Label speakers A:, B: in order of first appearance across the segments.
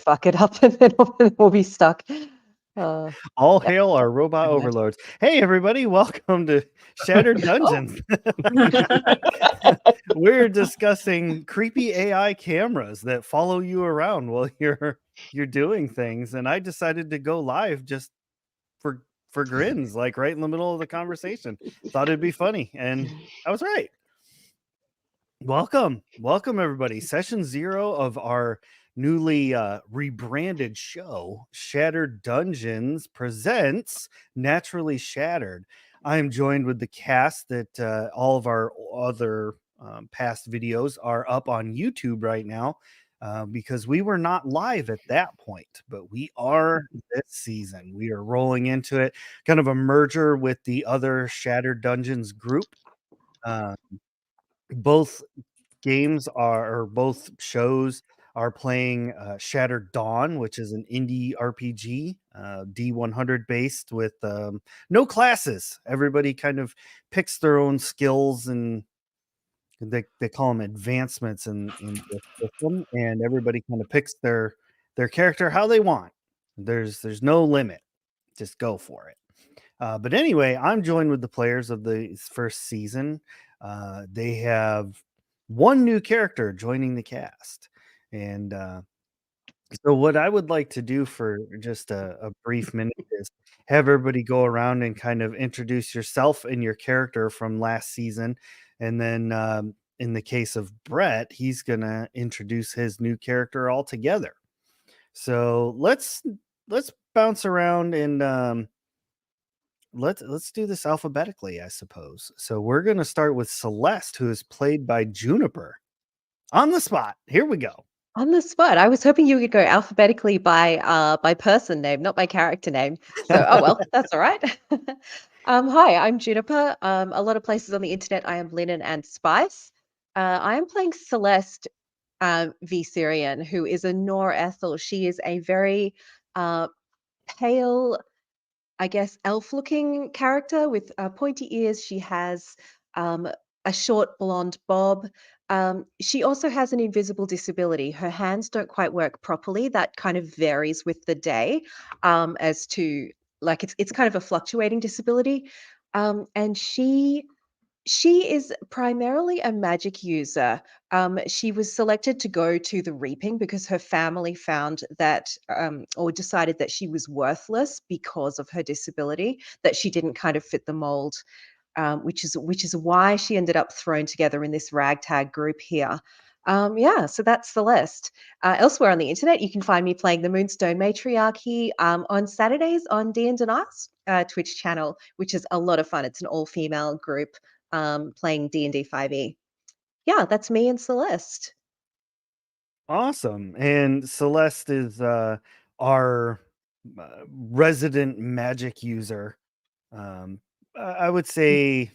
A: fuck it up, and then we'll be stuck. Uh,
B: All
A: yeah.
B: hail our robot
A: Anyway.
B: overlords. Hey, everybody, welcome to Shattered
A: Oh.
B: Dungeons. We're discussing creepy AI cameras that follow you around while you're doing things, and I decided to go live just for grins, like right in the middle of the conversation. Thought it'd be funny, and I was right. Welcome everybody. Session 0 of our newly rebranded show, Shattered Dungeons presents Naturally Shattered. I am joined with the cast that all of our other past videos are up on YouTube right now, because we were not live at that point, but we are this season. We are rolling into it, kind of a merger with the other Shattered Dungeons group. Both both shows are playing Shattered Dawn, which is an indie RPG, D100 based with no classes. Everybody kind of picks their own skills, and they call them advancements in the system, and everybody kind of picks their character how they want. There's no limit. Just go for it. But anyway, I'm joined with the players of the first season. They have one new character joining the cast. And so, what I would like to do for just a brief minute is have everybody go around and kind of introduce yourself and your character from last season. And then, in the case of Brett, he's going to introduce his new character altogether. So, let's bounce around and let's do this alphabetically, I suppose. So we're going to start with Celeste, who is played by Juniper. On the spot. Here we go.
A: On the spot. I was hoping you would go alphabetically by person name, not by character name. So, oh well, that's all right. Hi, I'm Juniper. A lot of places on the internet, I am Linen and Spice. I am playing Celeste V. Syrian, who is a Nor Ethel. She is a very uh, pale, I guess, elf-looking character with pointy ears. She has a short blonde bob. She also has an invisible disability. Her hands don't quite work properly. That kind of varies with the day, as to like it's kind of a fluctuating disability. And she is primarily a magic user. She was selected to go to the Reaping because her family found that, or decided that she was worthless because of her disability, that she didn't kind of fit the mold, which is why she ended up thrown together in this ragtag group here. Yeah, so that's Celeste. Elsewhere on the internet, you can find me playing the Moonstone Matriarchy on Saturdays on D&D's Twitch channel, which is a lot of fun. It's an all-female group playing D&D 5e. Yeah, that's me and Celeste.
B: Awesome. And Celeste is our resident magic user. I would say,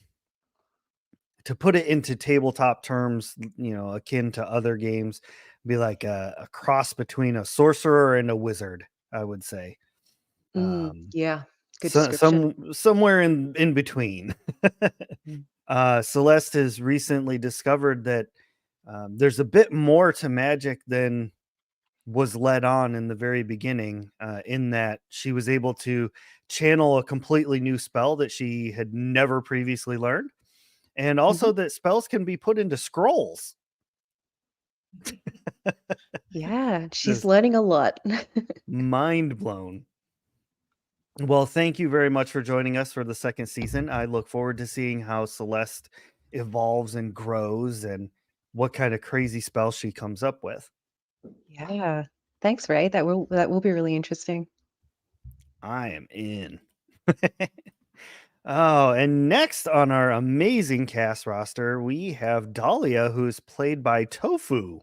B: to put it into tabletop terms, akin to other games, be like a cross between a sorcerer and a wizard, I would say.
A: Yeah, good
B: So,
A: description.
B: somewhere in between.
A: Mm.
B: Celeste has recently discovered that there's a bit more to magic than was led on in the very beginning, in that she was able to channel a completely new spell that she had never previously learned, and also
A: Mhm.
B: that spells can be put into scrolls.
A: Yeah, she's
B: Just
A: learning a lot.
B: mind blown. Well, thank you very much for joining us for the second season. I look forward to seeing how Celeste evolves and grows and what kind of crazy spell she comes up with.
A: Yeah. Thanks, Ray. That will be really interesting.
B: I am in. Oh, and next on our amazing cast roster, we have Dahlia, who's played by Tofu.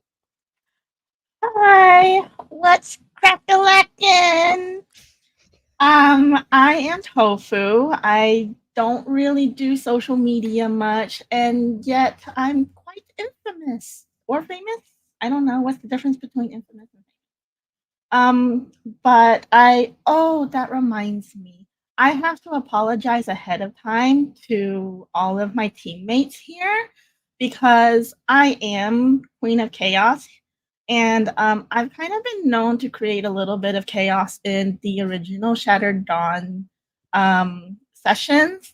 C: Hi, let's crack a lackin'. I am Tofu. I don't really do social media much, and yet I'm quite infamous or famous. I don't know what's the difference between infamous and famous. But that reminds me. I have to apologize ahead of time to all of my teammates here because I am Queen of Chaos And I've kind of been known to create a little bit of chaos in the original Shattered Dawn sessions.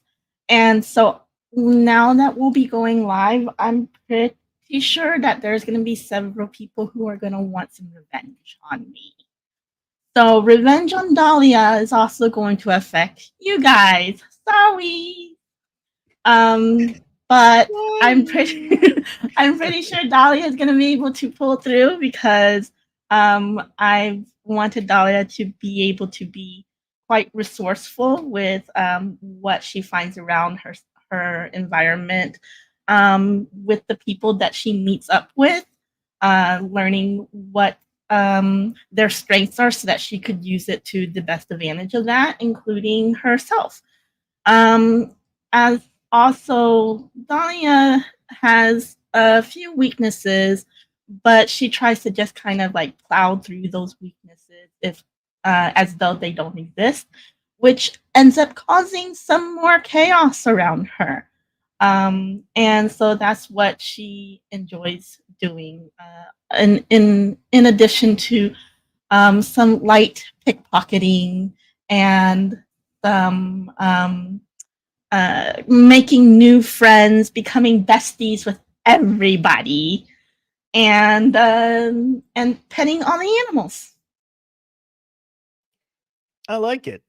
C: And so now that we'll be going live, I'm pretty sure that there's going to be several people who are going to want some revenge on me. So revenge on Dahlia is also going to affect you guys. Sorry. Um, but I'm pretty I'm pretty sure Dahlia is gonna be able to pull through because I wanted Dahlia to be able to be quite resourceful with what she finds around her environment, with the people that she meets up with, learning what their strengths are so that she could use it to the best advantage of that, including herself. As also, Dahlia has a few weaknesses, but she tries to just kind of like plow through those weaknesses if as though they don't exist, which ends up causing some more chaos around her. And so that's what she enjoys doing. In addition to some light pickpocketing and some making new friends, becoming besties with everybody, and petting all the animals.
B: I like it.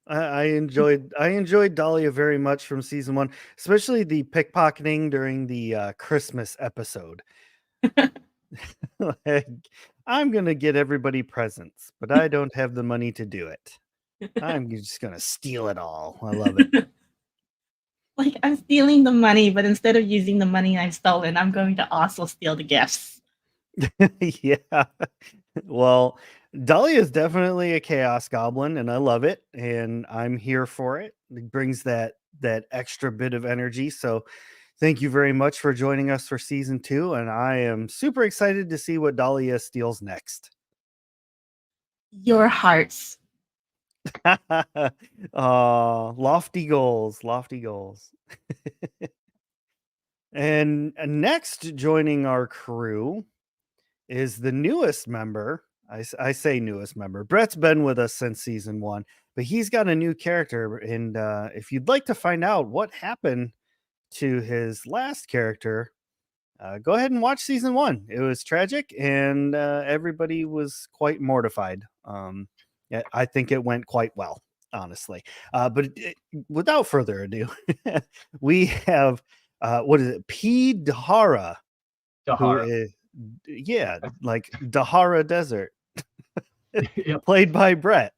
B: I enjoyed Dahlia very much from season one, especially the pickpocketing during the Christmas episode. Like, I'm gonna get everybody presents, but I don't have the money to do it. I'm just gonna steal it all. I love it.
C: Like I'm stealing the money, but instead of using the money I've stolen, I'm going to also steal the gifts.
B: Yeah. Well, Dahlia is definitely a chaos goblin, and I love it, and I'm here for it. It brings that extra bit of energy. So thank you very much for joining us for season 2, and I am super excited to see what Dahlia steals next.
C: Your hearts.
B: Lofty goals, lofty goals. And next joining our crew is the newest member. I say newest member. Brett's been with us since season 1, but he's got a new character. And if you'd like to find out what happened to his last character, go ahead and watch season 1. It was tragic, and everybody was quite mortified. Yeah, I think it went quite well, honestly. Without further ado, we have what is it? P. Dahara, who
D: Dahara.
B: is yeah, like Dahara Desert,
D: Yep.
B: played by Brett.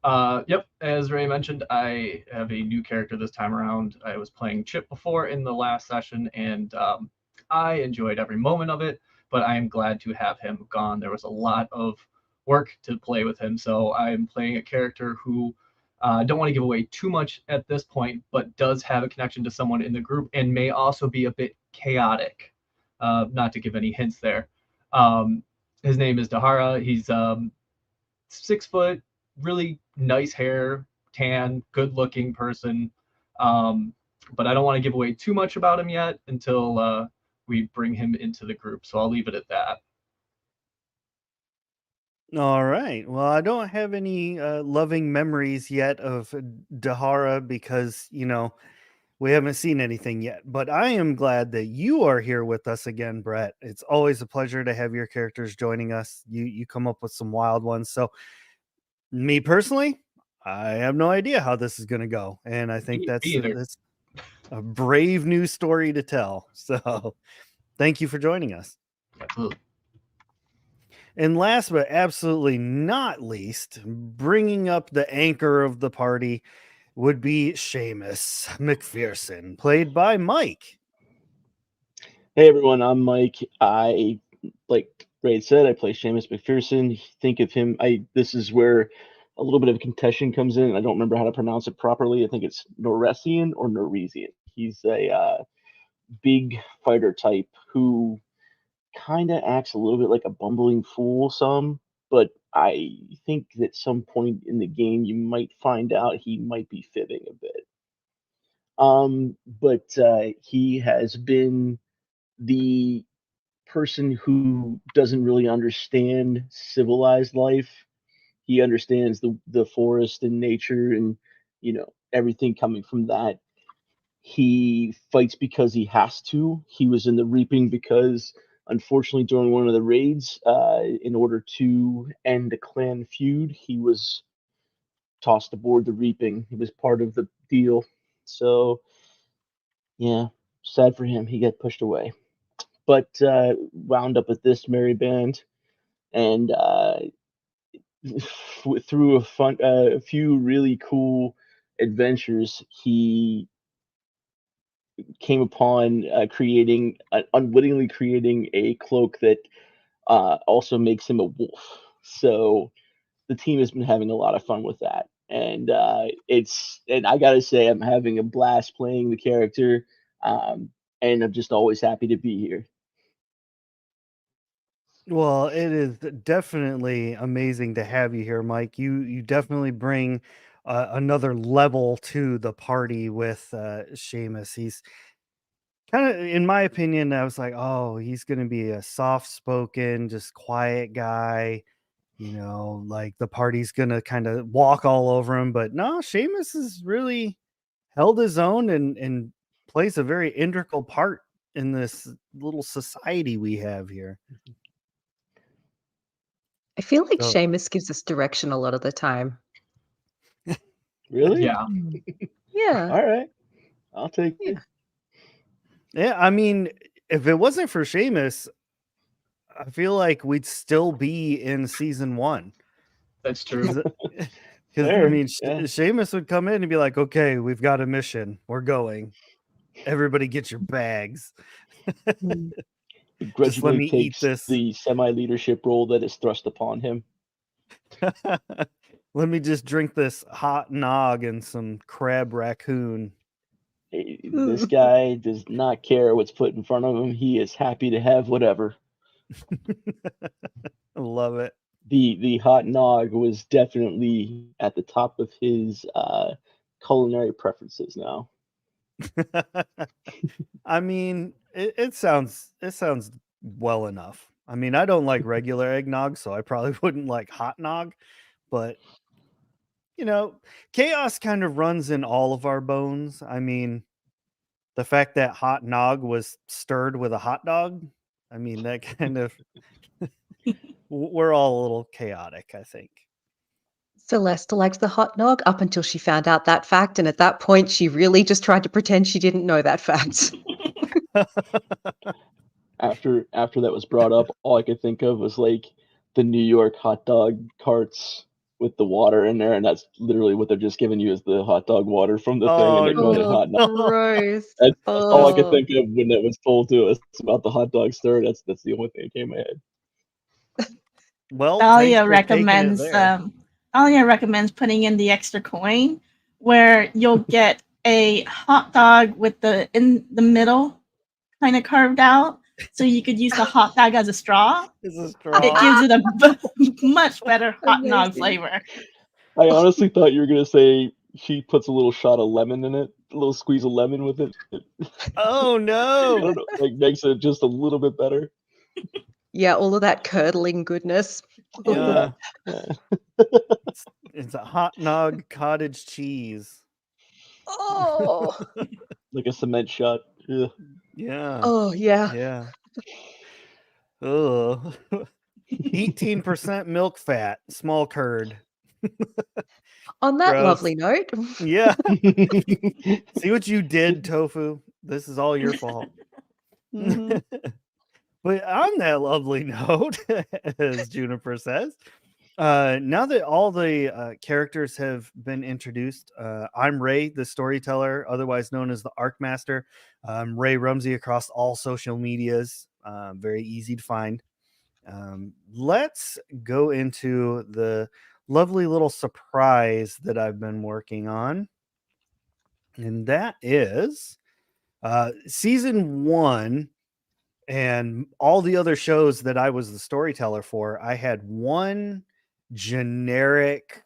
D: Yep. As Ray mentioned, I have a new character this time around. I was playing Chip before in the last session, and I enjoyed every moment of it. But I am glad to have him gone. There was a lot of work to play with him, so I'm playing a character who don't want to give away too much at this point, but does have a connection to someone in the group and may also be a bit chaotic. Not to give any hints there. Um, his name is Dahara. He's 6 foot, really nice hair, tan, good looking person. But I don't want to give away too much about him yet until we bring him into the group. So I'll leave it at that.
B: All right. Well, I don't have any loving memories yet of Dahara because, we haven't seen anything yet. But I am glad that you are here with us again, Brett. It's always a pleasure to have your characters joining us. You come up with some wild ones. So, me personally, I have no idea how this is going to go. And I think
D: Me
B: that's
D: either.
B: that's a brave new story to tell. So, thank you for joining us.
D: Absolutely.
B: And last but absolutely not least, bringing up the anchor of the party would be Seamus McPherson, played by Mike.
E: Hey everyone, I'm Mike. Like Ray said, I play Seamus McPherson. Think of him. This is where a little bit of contention comes in. I don't remember how to pronounce it properly. I think it's Noresian or Noresian. He's a big fighter type who kind of acts a little bit like a bumbling fool. But I think that some point in the game you might find out he might be fibbing a bit. But he has been the person who doesn't really understand civilized life. He understands the forest and nature and everything coming from that. He fights because he has to. He was in the reaping because, unfortunately, during one of the raids, in order to end a clan feud, he was tossed aboard the reaping. He was part of the deal. So, yeah, sad for him. He got pushed away. But wound up with this merry band, and through a few really cool adventures, he came upon unwittingly creating a cloak that also makes him a wolf. So the team has been having a lot of fun with that, and and I gotta say I'm having a blast playing the character, and I'm just always happy to be here.
B: Well, it is definitely amazing to have you here, Mike. You definitely bring another level to the party with Seamus. He's kind of, in my opinion, I was like, oh, he's going to be a soft-spoken, just quiet guy. Like the party's going to kind of walk all over him. But no, Seamus has really held his own and plays a very integral part in this little society we have here.
A: I feel like
B: So,
A: Seamus gives us direction a lot of the time.
E: Really?
D: Yeah.
A: Yeah.
E: All right, I'll take
A: Yeah.
E: it.
B: yeah, I mean, if it wasn't for Seamus, I feel like we'd still be in season 1.
D: That's true.
B: Because I
E: Fair,
B: mean,
E: yeah.
B: Seamus would come in and be like, "Okay, we've got a mission. We're going. Everybody, get your bags.
A: Mm.
E: He
B: Just let
E: grudgingly
B: me eat
E: takes
B: this.
E: the semi-leadership role that is thrust upon him.
B: Let me just drink this hot nog and some crab raccoon."
E: This guy does not care what's put in front of him. He is happy to have whatever.
B: I love it.
E: The hot nog was definitely at the top of his culinary preferences now.
B: I mean, it sounds well enough. I mean, I don't like regular eggnog, so I probably wouldn't like hot nog, but chaos kind of runs in all of our bones. I mean, the fact that hot nog was stirred with a hot dog, I mean, that kind of we're all a little chaotic, I think.
A: Celeste likes the hot nog up until she found out that fact, and at that point, she really just tried to pretend she didn't know that fact.
E: After that was brought up, all I could think of was like the New York hot dog carts with the water in there, and that's literally what they're just giving you is the hot dog water from the thing, and
B: Oh
E: they're calling it
A: Oh,
E: hot nog.
A: gross.
E: That's all I could
A: Oh.
E: think of when it was told to us about the hot dog stir. That's the only thing that came to my head.
B: Well, thanks
C: Dahlia
B: for taking it
C: recommends
B: there.
C: Dahlia recommends putting in the extra coin where you'll get a hot dog with the in the middle kind of carved out, so you could use the hot dog as a straw.
B: It's a
C: It
B: straw.
C: gives it a much better hot nog
A: Amazing.
C: flavor.
E: I honestly thought you were gonna say she puts a little shot of lemon in it, a little squeeze of lemon with it.
B: Oh
E: I
B: no.
E: don't know, like makes it just a little bit better.
A: Yeah, all of that curdling goodness.
B: Yeah.
E: Yeah.
B: It's a hot nog cottage cheese.
A: Oh.
E: Like a cement shot. Ugh.
B: Yeah.
A: Oh, yeah.
B: Yeah. Ugh. 18% milk fat, small curd.
A: On that
B: Gross.
A: lovely note,
B: Yeah. See what you did, Tofu? This is all your fault.
A: mhm.
B: But on that lovely note, as Juniper says, now that all the characters have been introduced, I'm Ray, the storyteller, otherwise known as the Arcmaster. Ray Rumsey across all social medias, very easy to find. Let's go into the lovely little surprise that I've been working on, and that is season 1. And all the other shows that I was the storyteller for, I had one generic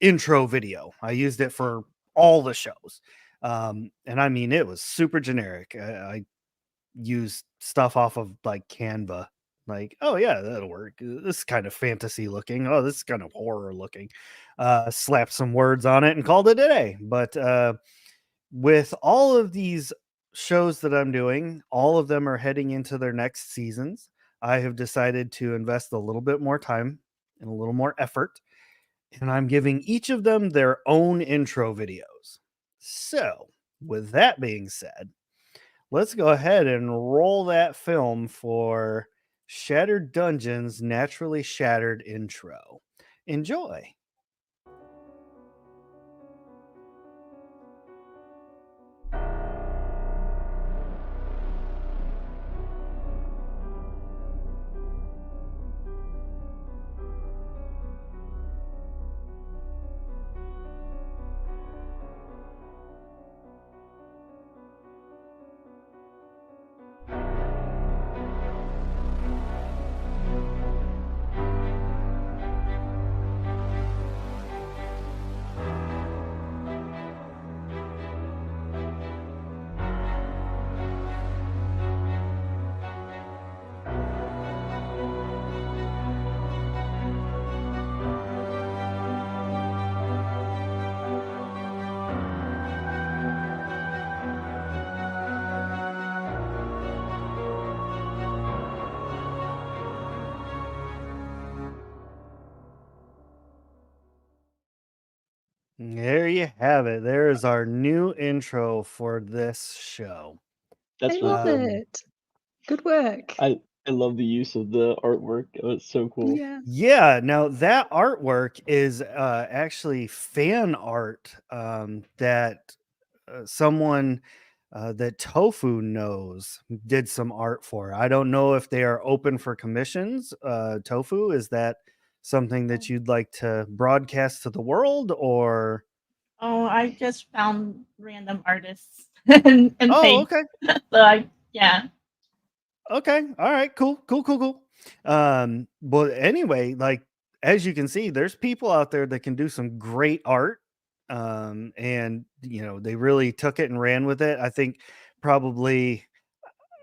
B: intro video. I used it for all the shows. And I mean, it was super generic. I use stuff off of like Canva. Like, oh yeah, that'll work. This is kind of fantasy looking. Oh, this is kind of horror looking. Slap some words on it and called it a day. But with all of these shows that I'm doing, all of them are heading into their next seasons. I have decided to invest a little bit more time and a little more effort, and I'm giving each of them their own intro videos. So, with that being said, let's go ahead and roll that film for Shattered Dungeons Naturally Shattered intro. Enjoy. There you have it. There is our new intro for this show.
E: That's
A: I
E: really
A: love
E: cool.
A: it. Good work.
E: I love the use of the artwork. Oh, it's so cool.
A: Yeah.
B: Yeah, now that artwork is actually fan art that someone that Tofu knows did some art for. I don't know if they are open for commissions. Tofu, is that something that you'd like to broadcast to the world, or?
C: Oh, I just found random artists and
B: Oh,
C: paid.
B: okay.
C: So yeah.
B: Okay. All right. Cool. Cool. Cool. Cool. But anyway, like as you can see, there's people out there that can do some great art. And they really took it and ran with it. I think probably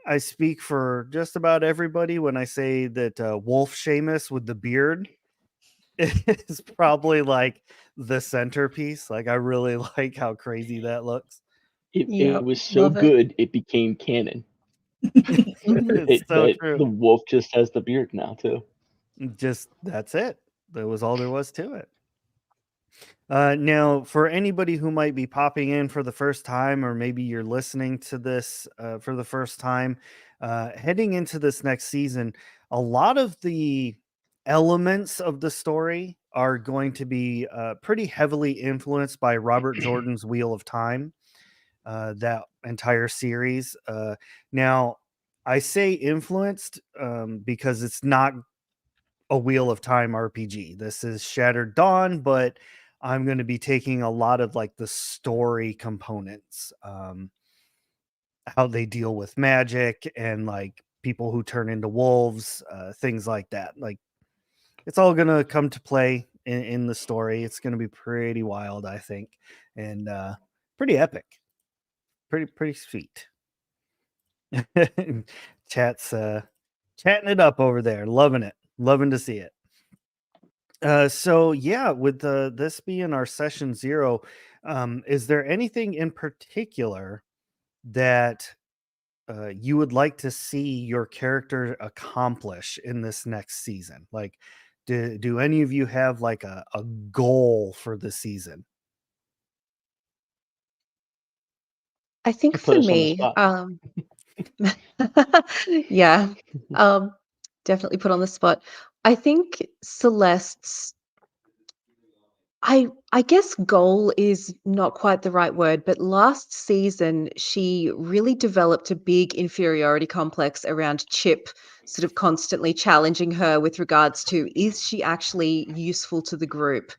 B: I speak for just about everybody when I say that Wolf Seamus with the beard is probably like the centerpiece. Like I really like how crazy that looks.
E: It
A: Yep.
E: was so
A: Love it.
E: good it became canon.
A: Mhm.
B: It's so
E: That
B: true.
E: the wolf just has the beard now too.
B: Just that's it. That was all there was to it. Now, for anybody who might be popping in for the first time, or maybe you're listening to this for the first time, heading into this next season, a lot of the elements of the story are going to be pretty heavily influenced by Robert Jordan's Wheel of Time, that entire series. Now, I say influenced because it's not a Wheel of Time RPG. This is Shattered Dawn, but I'm going to be taking a lot of like the story components, how they deal with magic and like people who turn into wolves, things like that. Like it's all going to come to play in the story. It's going to be pretty wild, I think, and pretty epic, pretty sweet. Chat's chatting it up over there, loving to see it. So yeah, with this being our session 0, is there anything in particular that you would like to see your character accomplish in this next season? Like, do any of you have like a goal for the season?
A: I think
E: You
A: for
E: put us on the
A: me,
E: spot.
A: yeah, um, definitely put on the spot. I think Celeste's I guess goal is not quite the right word, but last season she really developed a big inferiority complex around Chip, sort of constantly challenging her with regards to is she actually useful to the group?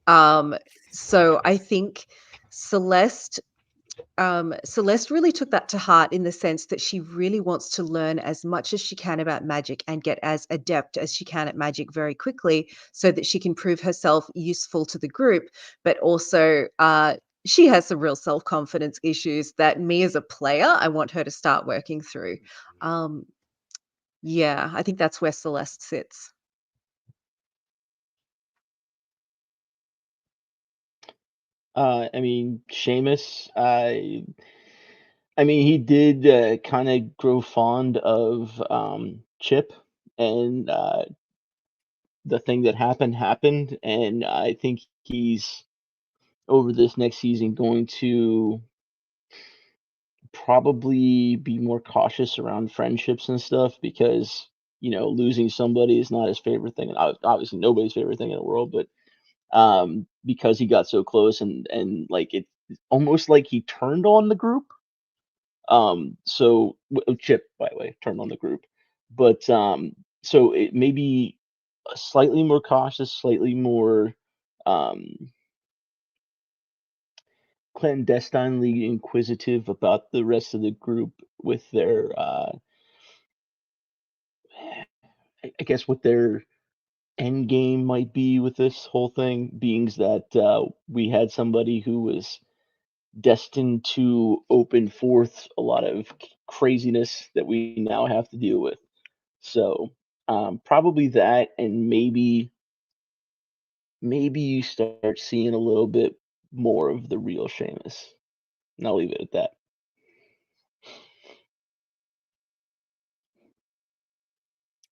A: Um, so I think Celeste Celeste really took that to heart in the sense that she really wants to learn as much as she can about magic and get as adept as she can at magic very quickly so that she can prove herself useful to the group, but also she has some real self-confidence issues that me as a player, I want her to start working through. Um, yeah, I think that's where Celeste sits.
E: I mean, Seamus, I mean, he did kind of grow fond of Chip, and the thing that happened, and I think he's over this next season going to probably be more cautious around friendships and stuff because losing somebody is not his favorite thing, and obviously nobody's favorite thing in the world, but because he got so close and like it's almost like he turned on the group. Chip, by the way, turned on the group, but so it may be slightly more cautious, slightly more um, clandestinely inquisitive about the rest of the group with their, I guess, what their end game might be with this whole thing, being that we had somebody who was destined to open forth a lot of craziness that we now have to deal with. So probably that, and maybe you start seeing a little bit more of the real Seamus. And I'll leave it at that.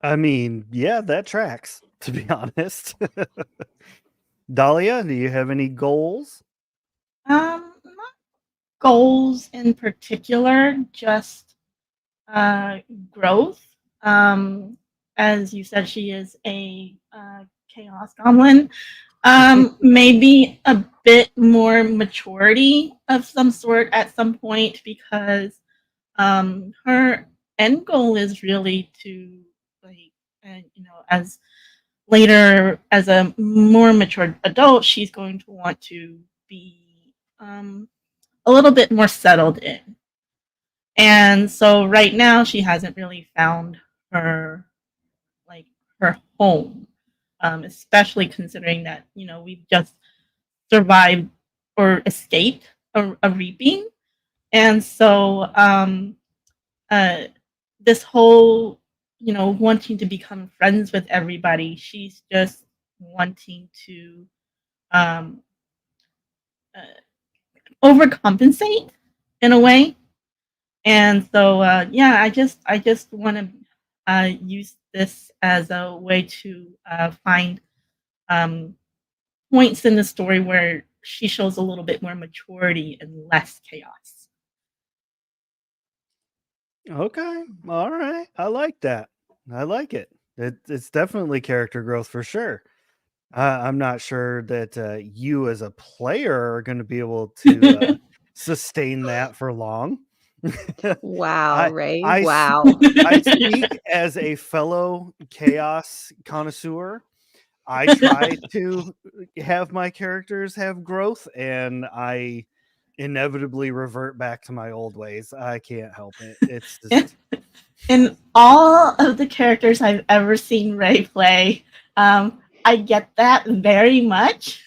B: I mean, yeah, that tracks, to be honest. Dahlia, do you have any goals?
C: Not goals in particular, just growth. As you said, she is a chaos goblin. Maybe a bit more maturity of some sort at some point because her end goal is really to like, as later as a more mature adult, she's going to want to be a little bit more settled in. And so right now she hasn't really found her like her home, especially considering that we've just survived or escaped a reaping, and so uh, this whole wanting to become friends with everybody, she's just wanting to um, uh, overcompensate in a way. And so, yeah, I just want to use this as a way to find um, points in the story where she shows a little bit more maturity and less chaos.
B: Okay, all right. I like that. I like it. It's definitely character growth for sure. I'm not sure that you as a player are going to be able to sustain that for long.
A: Wow,
B: I
A: Ray.
B: I s-
A: Wow.
B: I speak as a fellow chaos connoisseur. I try to have my characters have growth, and I inevitably revert back to my old ways. I can't help it. It's just
C: In all of the characters I've ever seen Ray play, I get that very much,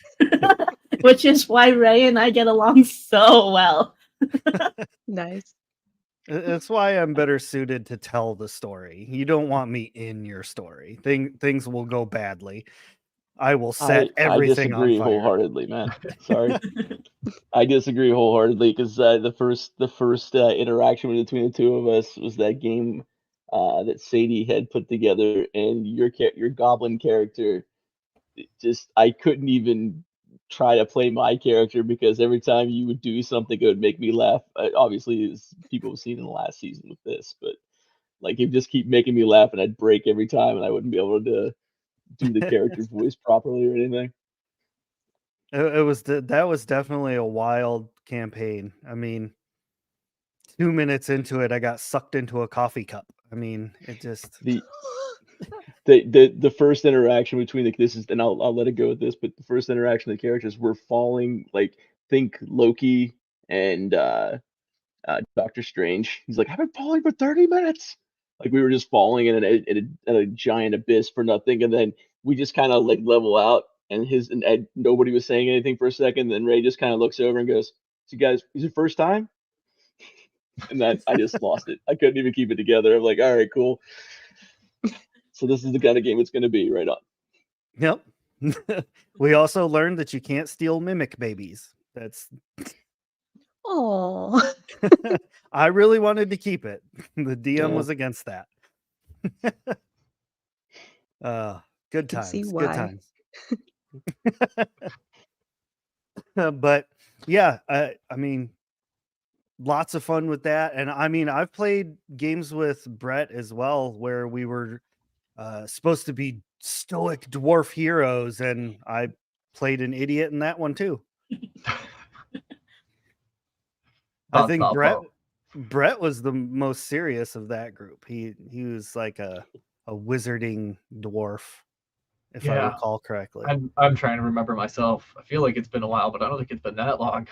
C: which is why Ray and I get along so well.
A: Nice.
B: that's why I'm better suited to tell the story. You don't want me in your story. Things will go badly. I will set
E: I
B: everything on
E: disagree
B: fire.
E: wholeheartedly, man. Sorry. I disagree wholeheartedly because the first interaction between the two of us was that game that Sadie had put together, and your goblin character just I couldn't even try to play my character because every time you would do something, it would make me laugh. Obviously, as people have seen in the last season with this, but like it would just keep making me laugh, and I'd break every time, and I wouldn't be able to do the character voice properly or anything.
B: That was definitely a wild campaign. I mean, 2 minutes into it, I got sucked into a coffee cup. I mean, it just
E: The the first interaction between this is, and I'll let it go with this, but the first interaction of the characters were falling, like think Loki and Doctor Strange. He's like, I've been falling for 30 minutes. Like we were just falling in a giant abyss for nothing, and then we just kind of like level out, and Ed, nobody was saying anything for a second. Then Ray just kind of looks over and goes, "So you guys, is it first time?" And that I just lost it. I couldn't even keep it together. I'm like, all right, cool. So this is the kind of game it's going to be, right on.
B: Yep. We also learned that you can't steal mimic babies. That's
A: Oh,
B: I really wanted to keep it. The DM
E: Yeah.
B: was against that. Good
A: can see
B: times. Good
A: why.
B: times. But yeah, I mean, lots of fun with that. And I mean, I've played games with Brett as well where we were supposed to be stoic dwarf heroes, and I played an idiot in that one too. I think Brett was the most serious of that group. He was like a wizarding dwarf, if I
D: Yeah.
B: recall correctly.
D: I'm trying to remember myself. I feel like it's been a while, but I don't think it's been that long.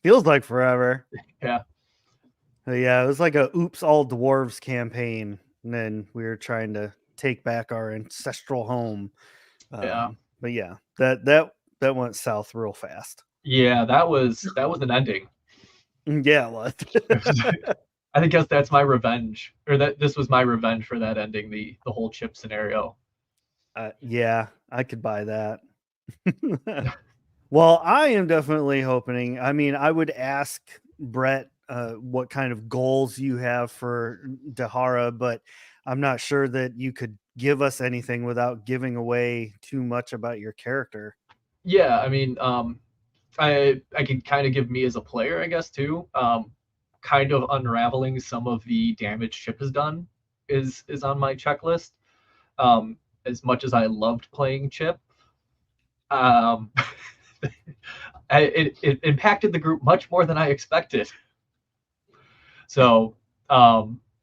B: Feels like forever.
D: Yeah.
B: But yeah, it was like a oops all dwarves campaign, and then we were trying to take back our ancestral home.
D: Yeah.
B: But yeah, that went south real fast.
D: Yeah, that was an ending.
B: Yeah, it was.
D: I guess that's my revenge, or that this was my revenge for that ending, the whole chip scenario.
B: Yeah, I could buy that. Well, I am definitely hoping. I mean, I would ask Brett what kind of goals you have for Dahara, but I'm not sure that you could give us anything without giving away too much about your character.
D: Yeah, I mean, I can kind of give me as a player, I guess, too. Kind of unraveling some of the damage Chip has done is on my checklist. As much as I loved playing Chip, it impacted the group much more than I expected. So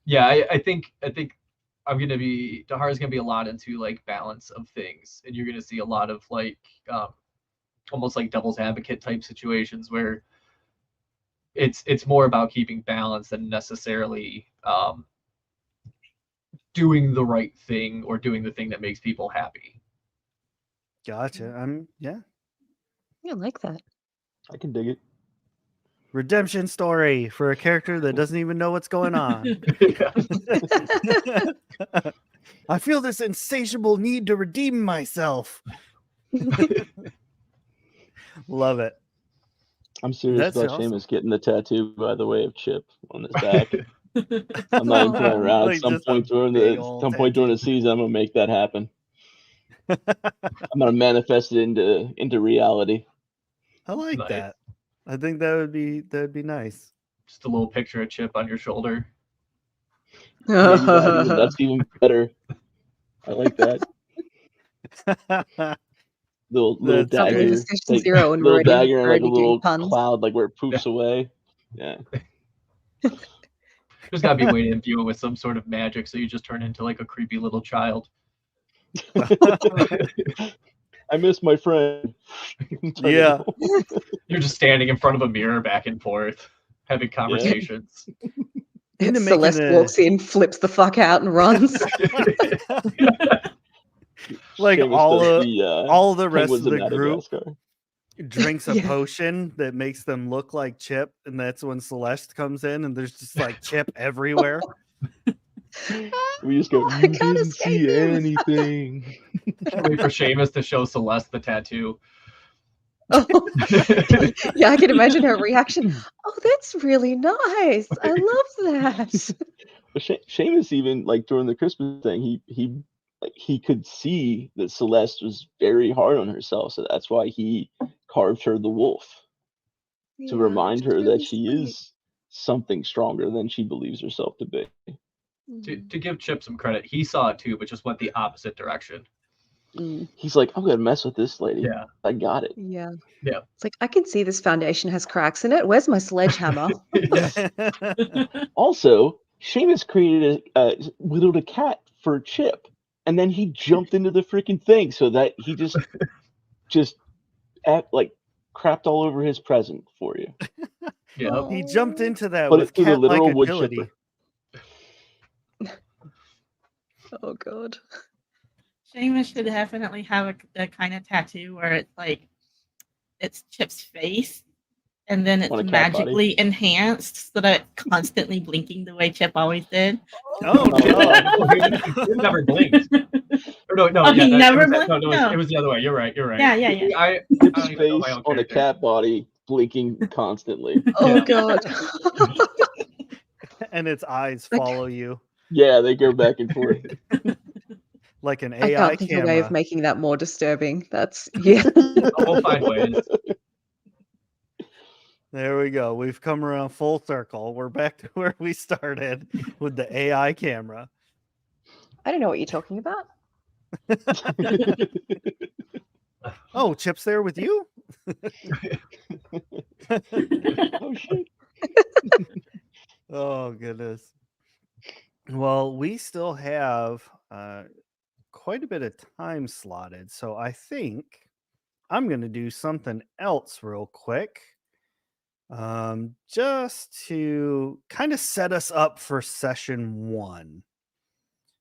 D: yeah, I think Dahara's gonna be a lot into like balance of things, and you're gonna see a lot of like almost like devil's advocate type situations where it's more about keeping balance than necessarily doing the right thing or doing the thing that makes people happy.
B: Gotcha. Yeah.
A: I like that.
E: I can dig it.
B: Redemption story for a character that doesn't even know what's going on. I feel this insatiable need to redeem myself. Love it.
E: I'm serious
B: That's
E: about
B: awesome.
E: Seamus getting the tattoo, by the way, of Chip on his back. I'm not even playing around.
B: Like
E: At some
B: just a
E: point during
B: big
E: the
B: old
E: during the season, I'm gonna make that happen. I'm gonna manifest it into reality.
B: I like
D: Nice.
B: that. I think that'd be nice.
D: Just a little picture of Chip on your shoulder.
E: Maybe that's even better. I like that. Little
B: That's
A: Something
E: dagger,
A: for session 0 and
E: little
A: already
E: dagger and like a
A: doing
E: little
A: puns.
E: cloud, like where it poofs away. Yeah.
D: There's got to be a way to imbue it with some sort of magic, so you just turn into like a creepy little child.
E: I miss my friend.
B: Yeah.
D: You're just standing in front of a mirror back and forth, having conversations.
B: Into
A: Celeste
B: making
A: walks in, flips the fuck out, and runs.
B: Like
E: Seamus
B: all the rest
E: Penguins
B: of
E: of
B: the group
E: Madagascar.
B: drinks a
A: Yeah.
B: potion that makes them look like Chip, and that's when Celeste comes in, and there's just like Chip everywhere.
E: We just go,
A: I
E: you
A: can't
E: didn't
A: escape
E: see
A: him."
E: anything.
D: Wait for Seamus to show Celeste the tattoo.
A: Oh. Yeah, I can imagine her reaction. Oh, that's really nice. I love that.
E: But Seamus even like during the Christmas thing, he could see that Celeste was very hard on herself, so that's why he carved her the wolf to
A: Yeah,
E: remind
A: which is
E: her that
A: really
E: she
A: sweet.
E: is something stronger than she believes herself to be.
D: To give Chip some credit, he saw it too, but just went the opposite direction.
E: He's like, I'm gonna mess with this lady.
D: Yeah.
E: I got it.
A: Yeah.
D: Yeah.
A: It's like, I can see this foundation has cracks in it. Where's my sledgehammer?
E: Also, Seamus created widowed a cat for Chip, and then he jumped into the freaking thing so that he just like crapped all over his present for you.
D: Yeah.
B: He jumped into that
E: Put
B: with
E: it through the
B: cat-like
E: literal wood
B: agility.
E: chipper.
A: Oh, God.
C: Seamus should definitely have a kind of tattoo where it's like it's Chip's face, and then it's
E: On a cat body.
C: magically enhanced so that it's constantly blinking the way Chip always did.
B: Oh,
D: He never blinked. Or no,
C: Oh,
D: yeah,
C: he never
D: it was,
C: blinked?
D: it was the other way. You're right.
C: Yeah.
D: I
E: Chip's
D: don't even know my
E: face
D: own
E: on a
D: character.
E: cat body blinking constantly.
A: Oh
D: Yeah.
A: god.
B: and its eyes follow you
E: Yeah, they go back and forth.
B: like an
A: I
B: AI
A: can't think of a way of
B: camera.
A: making that more disturbing. That's yeah.
D: We'll find ways.
B: There we go. We've come around full circle. We're back to where we started with the AI camera.
A: I don't know what you're talking about.
B: Oh, Chip's there with you?
E: Oh shit.
B: Oh, goodness. Well, we still have quite a bit of time slotted. So I think I'm going to do something else real quick. Just to kind of set us up for session 1,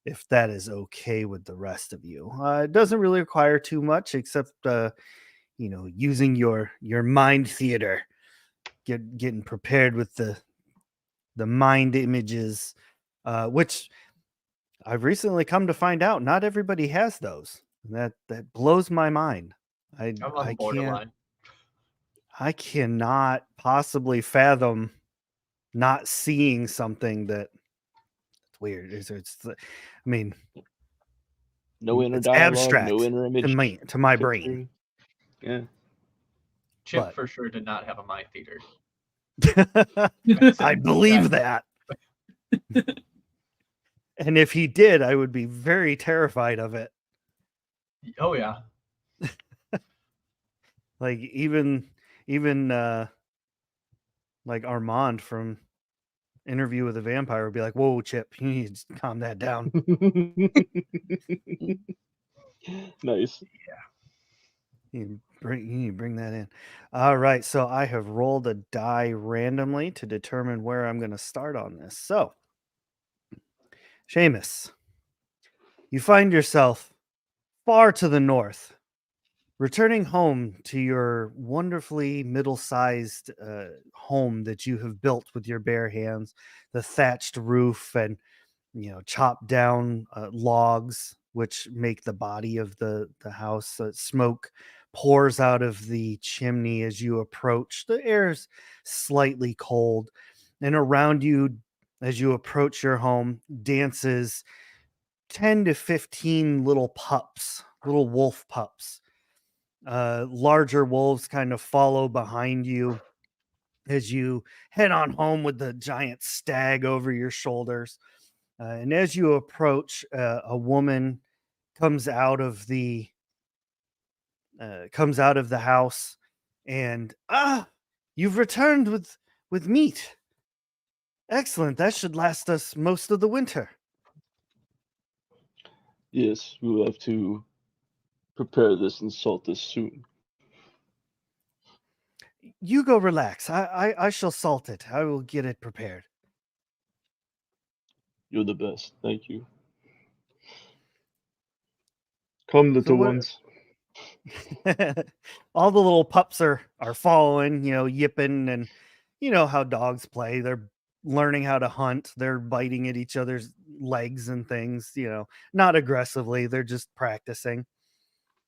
B: if that is okay with the rest of you. It doesn't really require too much, except using your mind theater, getting prepared with the mind images, which I've recently come to find out not everybody has those. That blows my mind.
D: I'm on the borderline.
B: I cannot possibly fathom not seeing something that's weird. I mean,
E: No inner
B: it's
E: dialogue,
B: abstract
E: no inner image.
B: to my brain.
E: Yeah.
D: Chip for sure did not have a mind theater.
B: I believe that. And if he did, I would be very terrified of it.
D: Oh yeah.
B: Like even like Armand from Interview with a Vampire would be like, "Whoa, Chip, you need to calm that down."
E: Nice.
B: Yeah. You need to bring that in. All right, so I have rolled a die randomly to determine where I'm going to start on this. So, Seamus, you find yourself far to the north, returning home to your wonderfully middle-sized home that you have built with your bare hands, the thatched roof and chopped down logs which make the body of the house. Smoke pours out of the chimney as you approach. The air is slightly cold, and around you as you approach your home dances 10 to 15 little pups, little wolf pups. Larger wolves kind of follow behind you as you head on home with the giant stag over your shoulders. And as you approach, a woman comes out of the house, and you've returned with meat. Excellent. That should last us most of the winter.
E: Yes, we will have to prepare this and salt this soon.
B: You go relax. I shall salt it. I will get it prepared.
E: You're the best. Thank you. Come, little ones.
B: All the little pups are following, yipping, and you know how dogs play. They're learning how to hunt. They're biting at each other's legs and things, not aggressively. They're just practicing.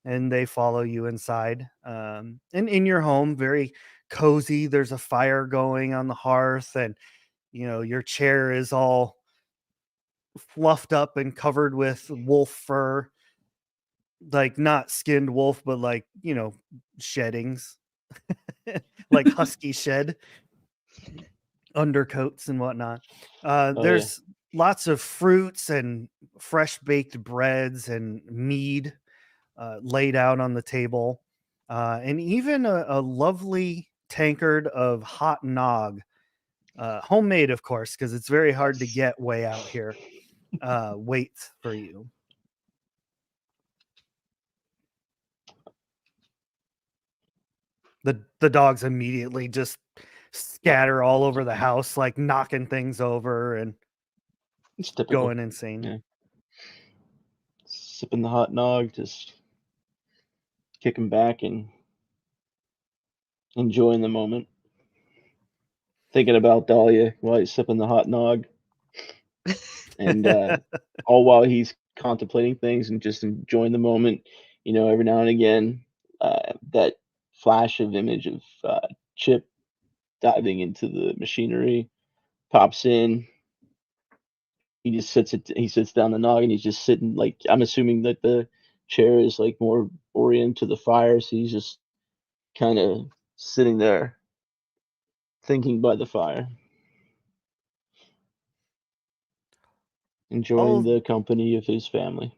B: And they follow you inside. And in your home, very cozy. There's a fire going on the hearth, and your chair is all fluffed up and covered with wolf fur. Like not skinned wolf, but like, sheddings. Like husky shed undercoats and whatnot. There's lots of fruits and fresh baked breads and mead laid out on the table, and even a lovely tankard of hot nog, homemade, of course, because it's very hard to get way out here. Waits for you. The dogs immediately just scatter all over the house, like knocking things over and going insane.
E: Yeah. sipping the hot nog, just kicking back and enjoying the moment. Thinking about Dahlia while he's sipping the hot nog, and all while he's contemplating things and just enjoying the moment. Every now and again, that flash of image of Chip diving into the machinery pops in. He just he sits down the nog and he's just sitting, like, I'm assuming that the chair is like more oriented to the fire, so he's just kind of sitting there thinking by the fire, enjoying
B: all
E: the company of his family.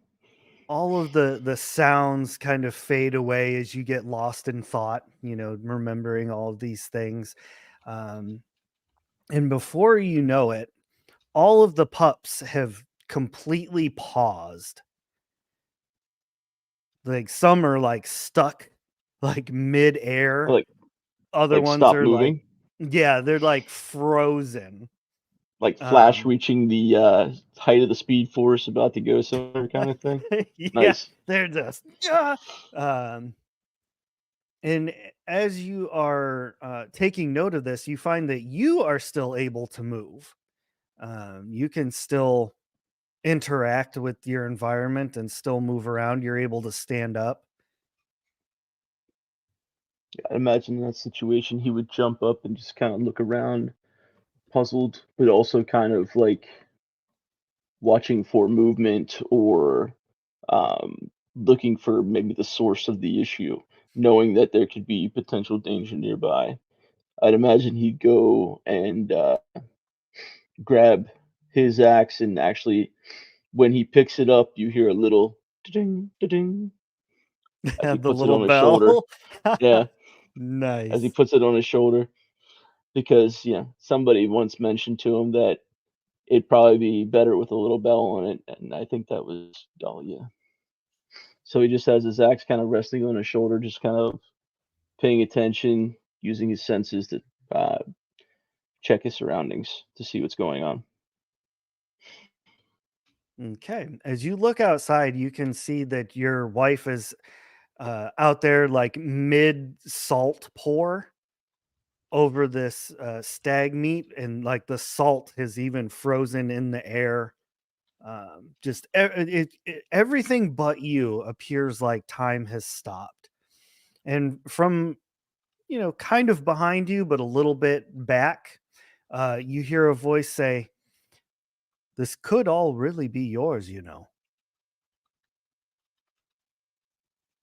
B: all of the sounds kind of fade away as you get lost in thought, remembering all of these things. Um, and before you know it, all of the pups have completely paused. Like some are like stuck like mid-air.
E: Like
B: Other
E: like
B: ones
E: stop
B: are like,
E: moving,
B: yeah, they're like frozen.
E: like Flash
B: Um,
E: reaching the height of the Speed Force about to go somewhere kind of thing.
B: yeah,
E: Nice.
B: they're just yeah. Um, and as you are taking note of this, you find that you are still able to move. You can still interact with your environment and still move around. You're able to stand up.
E: I imagine in that situation he would jump up and just kind of look around, puzzled, but also kind of like watching for movement or looking for maybe the source of the issue, knowing that there could be potential danger nearby. I'd imagine he'd go and grab his axe, and actually, when he picks it up, you hear a little ding, ding as he
B: The
E: puts it
B: little
E: on his shoulder.
B: bell.
E: Yeah, as he
B: Nice.
E: puts it on his shoulder, because somebody once mentioned to him that it'd probably be better with a little bell on it, and I think that was Dahlia. So he just has his axe kind of resting on his shoulder, just kind of paying attention, using his senses to uh, check his surroundings to see what's going on.
B: Okay. As you look outside, you can see that your wife is out there like mid salt pour over this stag meat, and like the salt has even frozen in the air. Everything but you appears like time has stopped. And from, kind of behind you, but a little bit back, you hear a voice say, "This could all really be yours."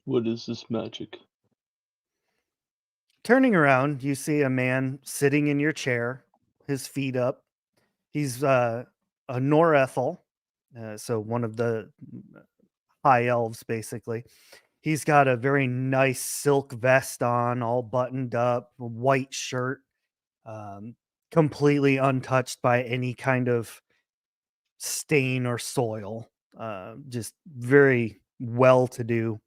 E: What is this magic?
B: Turning around, you see a man sitting in your chair, his feet up. He's a Norethel, so one of the high elves, basically. He's got a very nice silk vest on, all buttoned up, a white shirt, um, completely untouched by any kind of stain or soil. Just very well to do.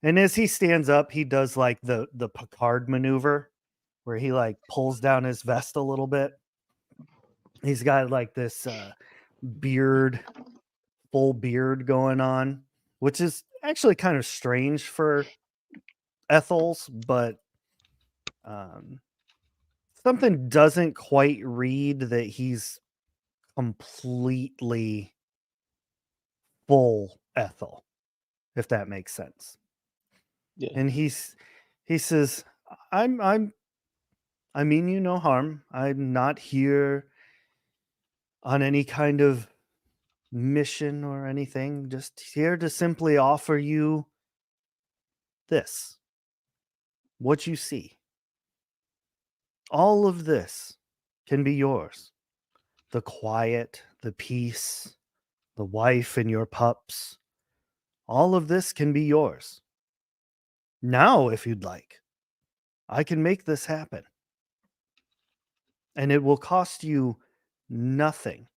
B: And as he stands up, he does like the Picard maneuver where he like pulls down his vest a little bit. He's got like this beard, full beard going on, which is actually kind of strange for Ethel's, but um, something doesn't quite read that he's completely full Ethel, if that makes sense.
E: Yeah,
B: And he says, I'm I mean you no harm. I'm not here on any kind of mission or anything. Just here to simply offer you this. What you see. All of this can be yours. The quiet, the peace, the wife and your pups. All of this can be yours. Now, if you'd like, I can make this happen. And it will cost you nothing.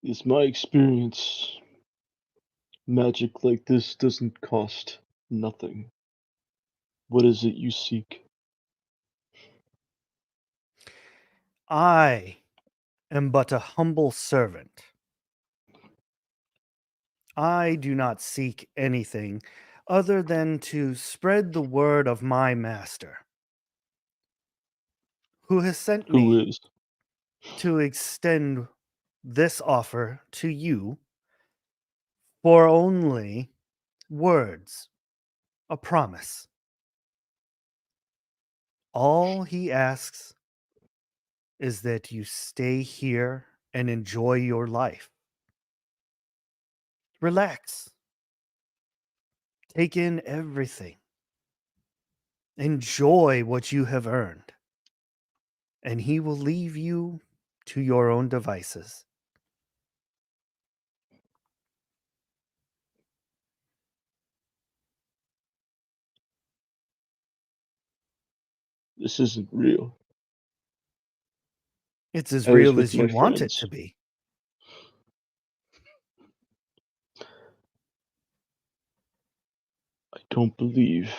E: it's my experience. Magic like this doesn't cost nothing. What is it you seek?
B: I am but a humble servant. I do not seek anything other than to spread the word of my master, who has sent
E: Who
B: me
E: is?
B: to extend this offer to you for only words, a promise. All he asks is that you stay here and enjoy your life. Relax. Take in everything. Enjoy what you have earned. And he will leave you to your own devices.
E: This isn't real.
B: It's as
E: I was
B: real
E: with
B: as
E: my
B: you want it
E: friends.
B: to be.
E: I don't believe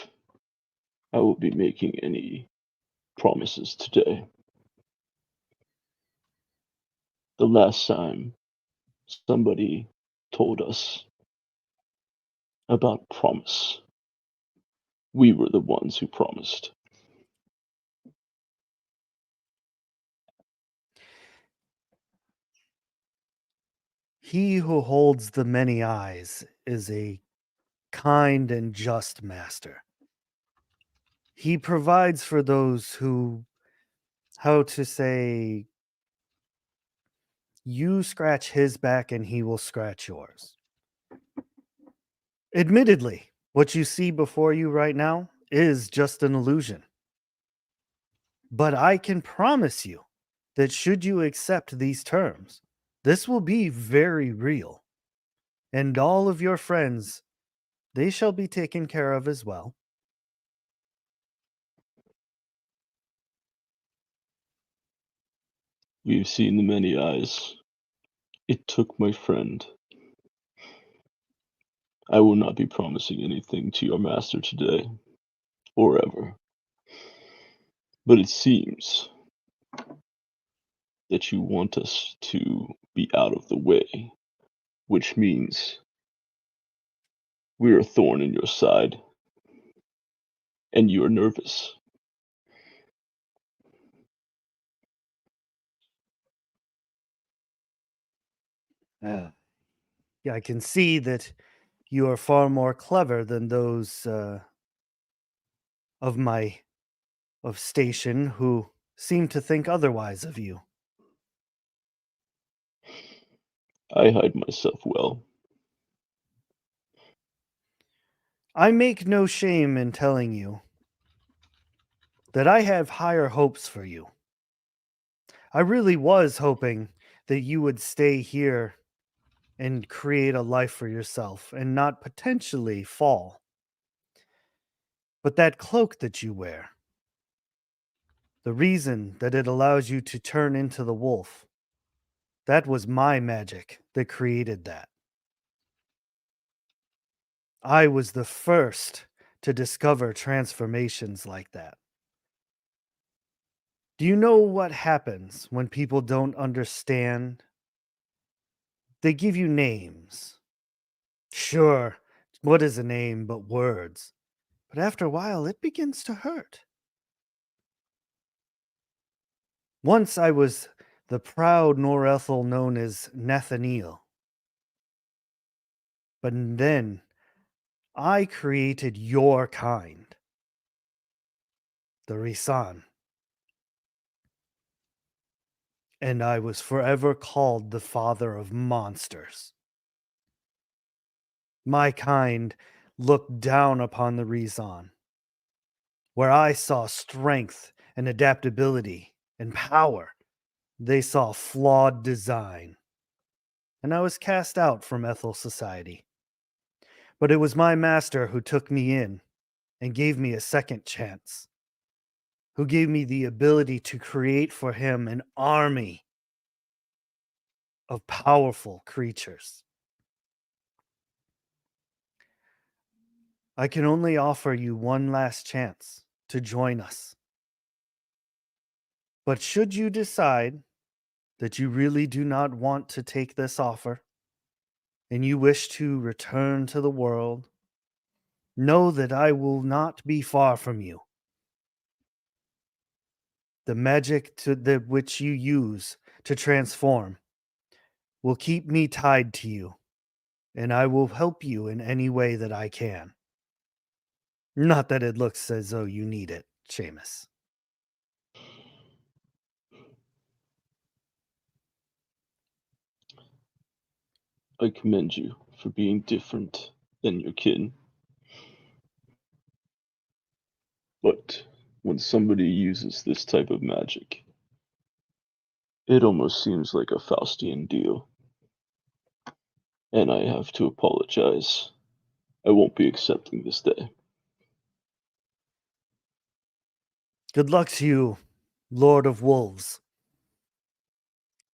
E: I will be making any promises today. The last time somebody told us about promise, we were the ones who promised.
B: He who holds the many eyes is a kind and just master. He provides for those who, how to say, you scratch his back and he will scratch yours. Admittedly, what you see before you right now is just an illusion. But I can promise you that should you accept these terms, this will be very real. And all of your friends, they shall be taken care of as well.
E: We've seen the many eyes. It took my friend. I will not be promising anything to your master today, or ever. But it seems that you want us to be out of the way, which means we're a thorn in your side, and you're nervous.
B: Yeah, I can see that you are far more clever than those of my station who seem to think otherwise of you.
E: I hide myself well.
B: I make no shame in telling you that I have higher hopes for you. I really was hoping that you would stay here and create a life for yourself and not potentially fall. But that cloak that you wear, the reason that it allows you to turn into the wolf, that was my magic that created that. I was the first to discover transformations like that. Do you know what happens when people don't understand? They give you names. Sure, what is a name but words? But after a while, it begins to hurt. Once I was the proud Norethel known as Nathaniel. But then I created your kind, the Risan. And I was forever called the father of monsters. My kind looked down upon the Rizan, where I saw strength and adaptability and power. They saw flawed design, and I was cast out from Ethel society. But it was my master who took me in and gave me a second chance, who gave me the ability to create for him an army of powerful creatures. I can only offer you one last chance to join us. But should you decide that you really do not want to take this offer, and you wish to return to the world, know that I will not be far from you. The magic which you use to transform will keep me tied to you, and I will help you in any way that I can. Not that it looks as though you need it, Seamus.
E: I commend you for being different than your kin. But when somebody uses this type of magic, it almost seems like a Faustian deal. And I have to apologize. I won't be accepting this day.
B: Good luck to you, Lord of Wolves.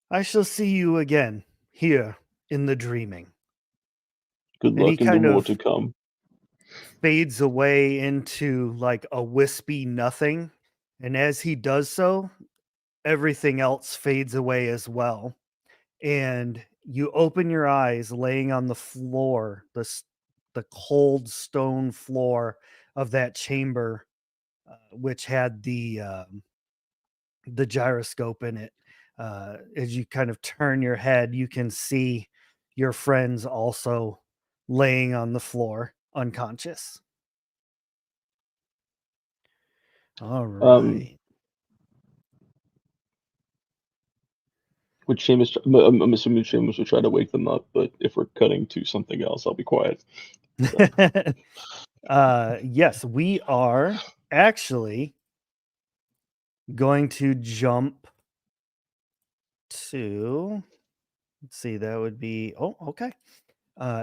B: I shall see you again here in the dreaming.
E: Good
B: And he
E: luck in the
B: kind
E: war
B: of
E: to come.
B: fades away into like a wispy nothing. And as he does so, everything else fades away as well. And you open your eyes laying on the floor, the cold stone floor of that chamber, which had the gyroscope in it. As you kind of turn your head, you can see your friends also laying on the floor, unconscious. All right.
E: Would Seamus? I'm assuming Seamus would try to wake them up, but if we're cutting to something else, I'll be quiet.
B: Yes, we are actually going to jump to, let's see, that would be, oh, okay.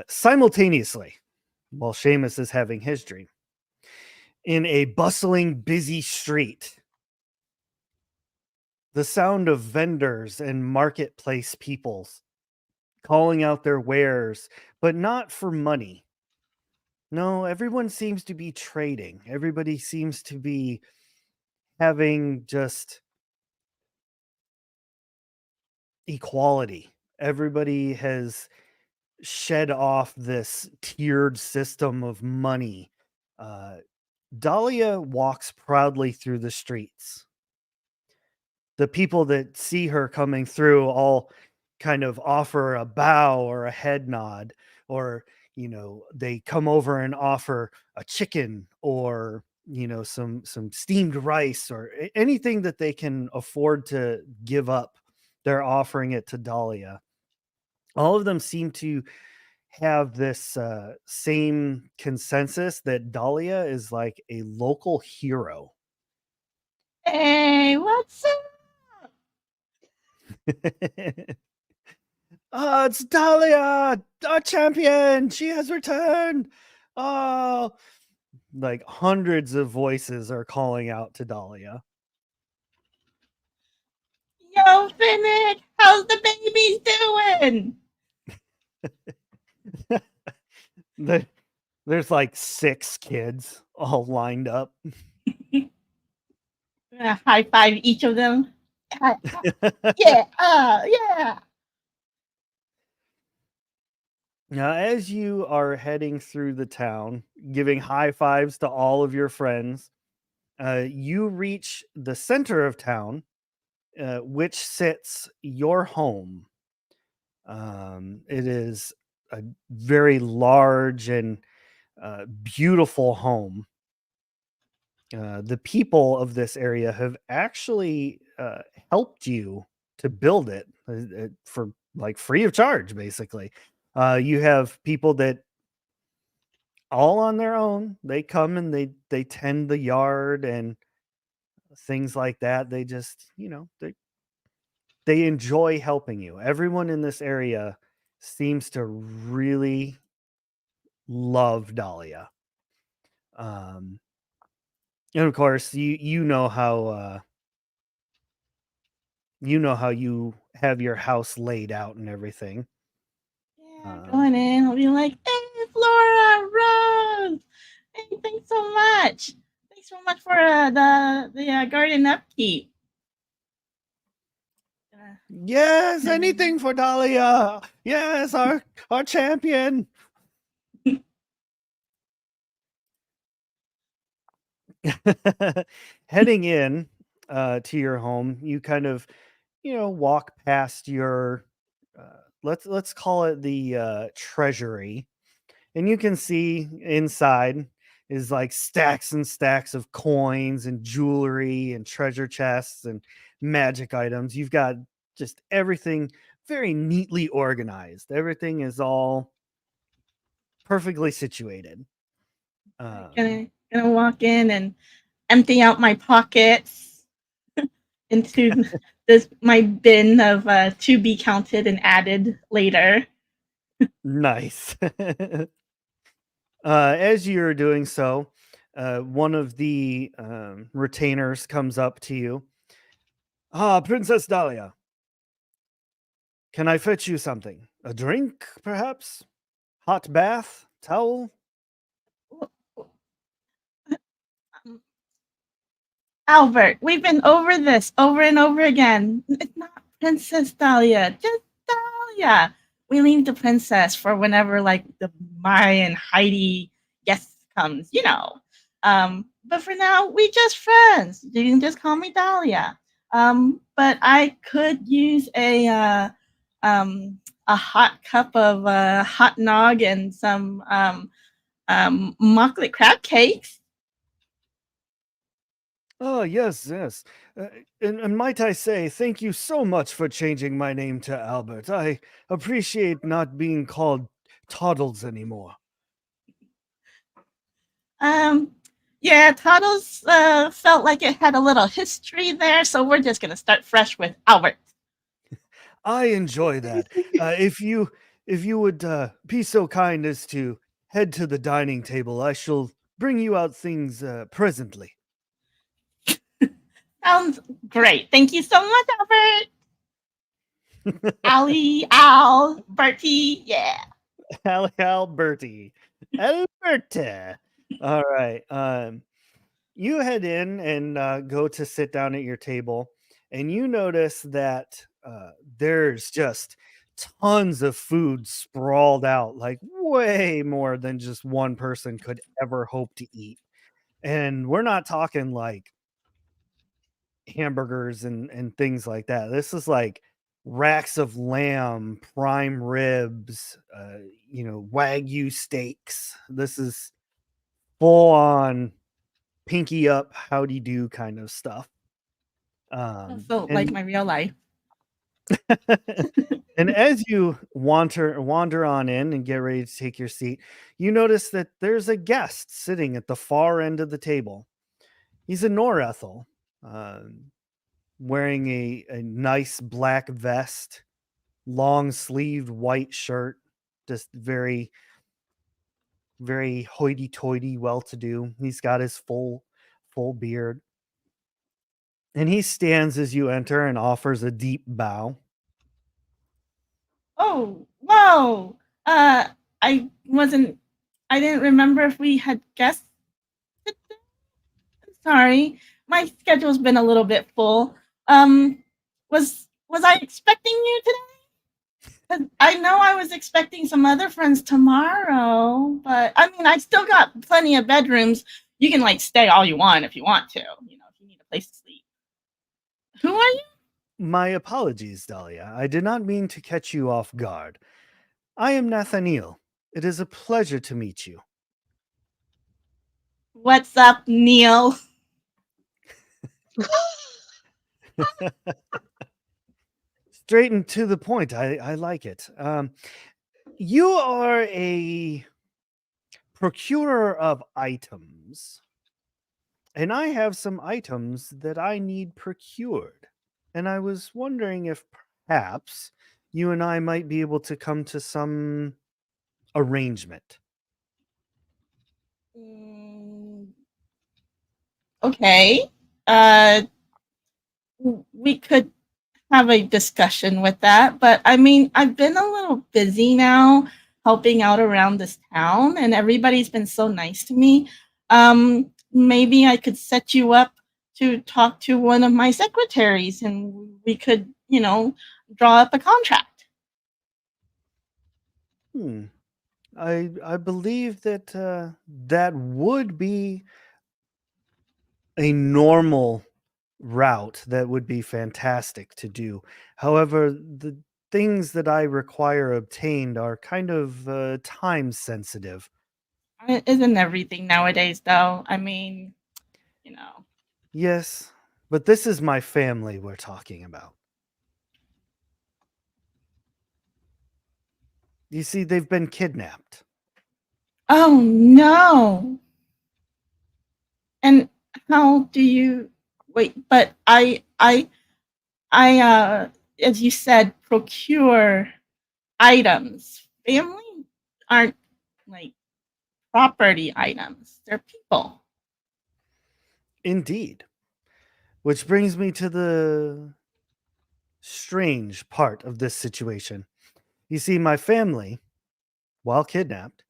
B: Simultaneously, while Seamus is having his dream, in a bustling, busy street, the sound of vendors and marketplace peoples calling out their wares, but not for money. No, everyone seems to be trading. Everybody seems to be having just equality. Everybody has shed off this tiered system of money. Dahlia walks proudly through the streets. The people that see her coming through all kind of offer a bow or a head nod, or they come over and offer a chicken, or some steamed rice, or anything that they can afford to give up. They're offering it to Dahlia. All of them seem to have this same consensus that Dahlia is like a local hero.
C: Hey, what's up?
B: Oh, it's Dahlia, our champion. She has returned. Oh, like hundreds of voices are calling out to Dahlia.
C: Yo, Finnick, how's the babies doing?
B: There's like 6 kids all lined up.
C: High five each of them. Yeah, yeah.
B: Now, as you are heading through the town, giving high fives to all of your friends, you reach the center of town, which sits your home. It is a very large and beautiful home. The people of this area have actually helped you to build it for like free of charge, basically. You have people that all on their own, they come and they tend the yard and things like that. They just, they enjoy helping you. Everyone in this area seems to really love Dahlia. And of course, you know how you have your house laid out and everything.
C: Yeah, going in, I'll be like, hey, Flora, Rose, hey, thanks so much. Thanks so much for the garden upkeep.
B: Yes, anything for Dahlia. Yes, our champion. Heading in to your home, you kind of, walk past your let's call it the treasury, and you can see inside is like stacks and stacks of coins and jewelry and treasure chests and magic items. You've got just everything very neatly organized. Everything is all perfectly situated.
C: Gonna walk in and empty out my pockets into my bin of to be counted and added later.
B: Nice. As you're doing so, one of the retainers comes up to you. Ah, Princess Dahlia. Can I fetch you something? A drink, perhaps? Hot bath? Towel?
C: Albert, we've been over this over and over again. It's not Princess Dahlia, just Dahlia. We leave the princess for whenever, like, the Maya and Heidi guest comes, But for now, we just friends. You can just call me Dahlia. But I could use a hot cup of hot nog and some chocolate crab cakes.
B: Oh, yes, yes. And might I say, thank you so much for changing my name to Albert. I appreciate not being called Toddles anymore.
C: Yeah, Toddles felt like it had a little history there, so we're just gonna start fresh with Albert.
B: I enjoy that. If you would be so kind as to head to the dining table, I shall bring you out things presently.
C: Sounds great. Thank you so much, Albert. Allie, Al, Bertie, yeah.
B: Alberti. Alberta. All right. You head in and go to sit down at your table, and you notice that there's just tons of food sprawled out, like way more than just one person could ever hope to eat. And we're not talking like hamburgers and things like that. This is like racks of lamb, prime ribs, wagyu steaks. This is full on pinky up, howdy do kind of stuff.
C: So like my real life.
B: And as you wander on in and get ready to take your seat, you notice that there's a guest sitting at the far end of the table. He's a Norethel, wearing a nice black vest, long sleeved white shirt, just very, very hoity toity, well to do. He's got his full beard. And he stands as you enter and offers a deep bow.
C: Oh, whoa. I didn't remember if we had guests. Sorry. My schedule's been a little bit full. Was I expecting you today? 'Cause I know I was expecting some other friends tomorrow, but I mean, I still got plenty of bedrooms. You can like stay all you want if you want to, if you need a place to sleep. Who are you?
B: My apologies, Dahlia. I did not mean to catch you off guard. I am Nathaniel. It is a pleasure to meet you.
C: What's up, Neil?
B: Straight and to the point. I like it. You are a procurer of items, and I have some items that I need procured. And I was wondering if perhaps you and I might be able to come to some arrangement.
C: Okay. We could have a discussion with that, but I mean, I've been a little busy now helping out around this town, and everybody's been so nice to me. Maybe I could set you up to talk to one of my secretaries, and we could, draw up a contract.
B: I believe that that would be a normal route that would be fantastic to do. However, the things that I require obtained are kind of time sensitive.
C: It isn't everything nowadays, though. I mean, you know.
B: Yes, but this is my family we're talking about. You see, they've been kidnapped.
C: Oh no! And how do you wait? But as you said, procure items. Family aren't like property items; they're people.
B: Indeed. Which brings me to the strange part of this situation. You see, my family, while kidnapped,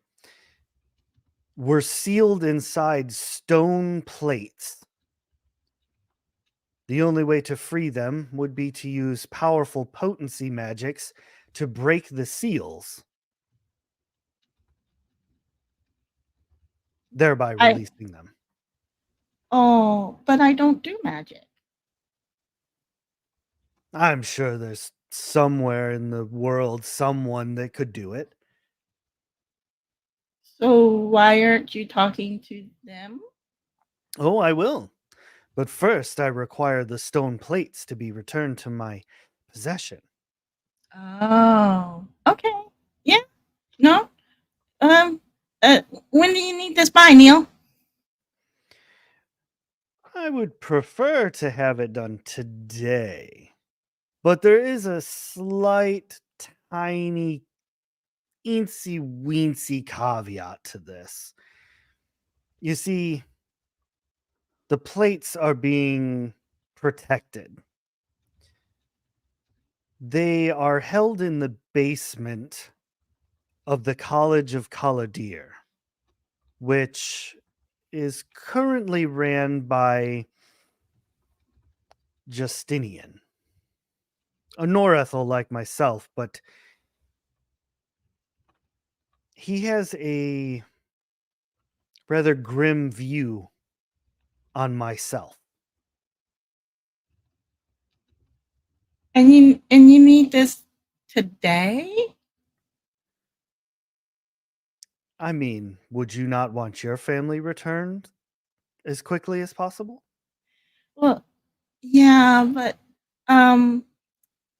B: were sealed inside stone plates. The only way to free them would be to use powerful potency magics to break the seals, thereby
C: I
B: releasing them.
C: but I don't do magic.
B: I'm sure there's somewhere in the world someone that could do it.
C: So why aren't you talking to them?
B: Oh, I will. But first, I require the stone plates to be returned to my possession.
C: Oh, okay. Yeah. No. Um. When do you need this by, Neil?
B: I would prefer to have it done today. But there is a slight, tiny, eensy weensy caveat to this. You see, the plates are being protected. They are held in the basement of the College of Caladir, which is currently ran by Justinian. A Norethel like myself, but he has a rather grim view on myself.
C: And you need this today?
B: I mean, would you not want your family returned as quickly as possible?
C: Well, yeah, but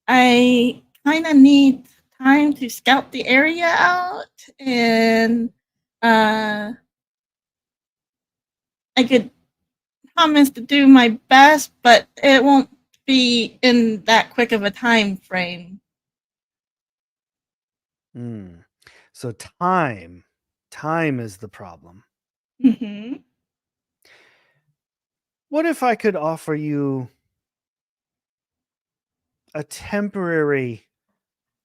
C: I kind of need time to scout the area out, and uh, I could promise to do my best, but it won't be in that quick of a time frame.
B: So time is the problem.
C: Mm-hmm.
B: What if I could offer you a temporary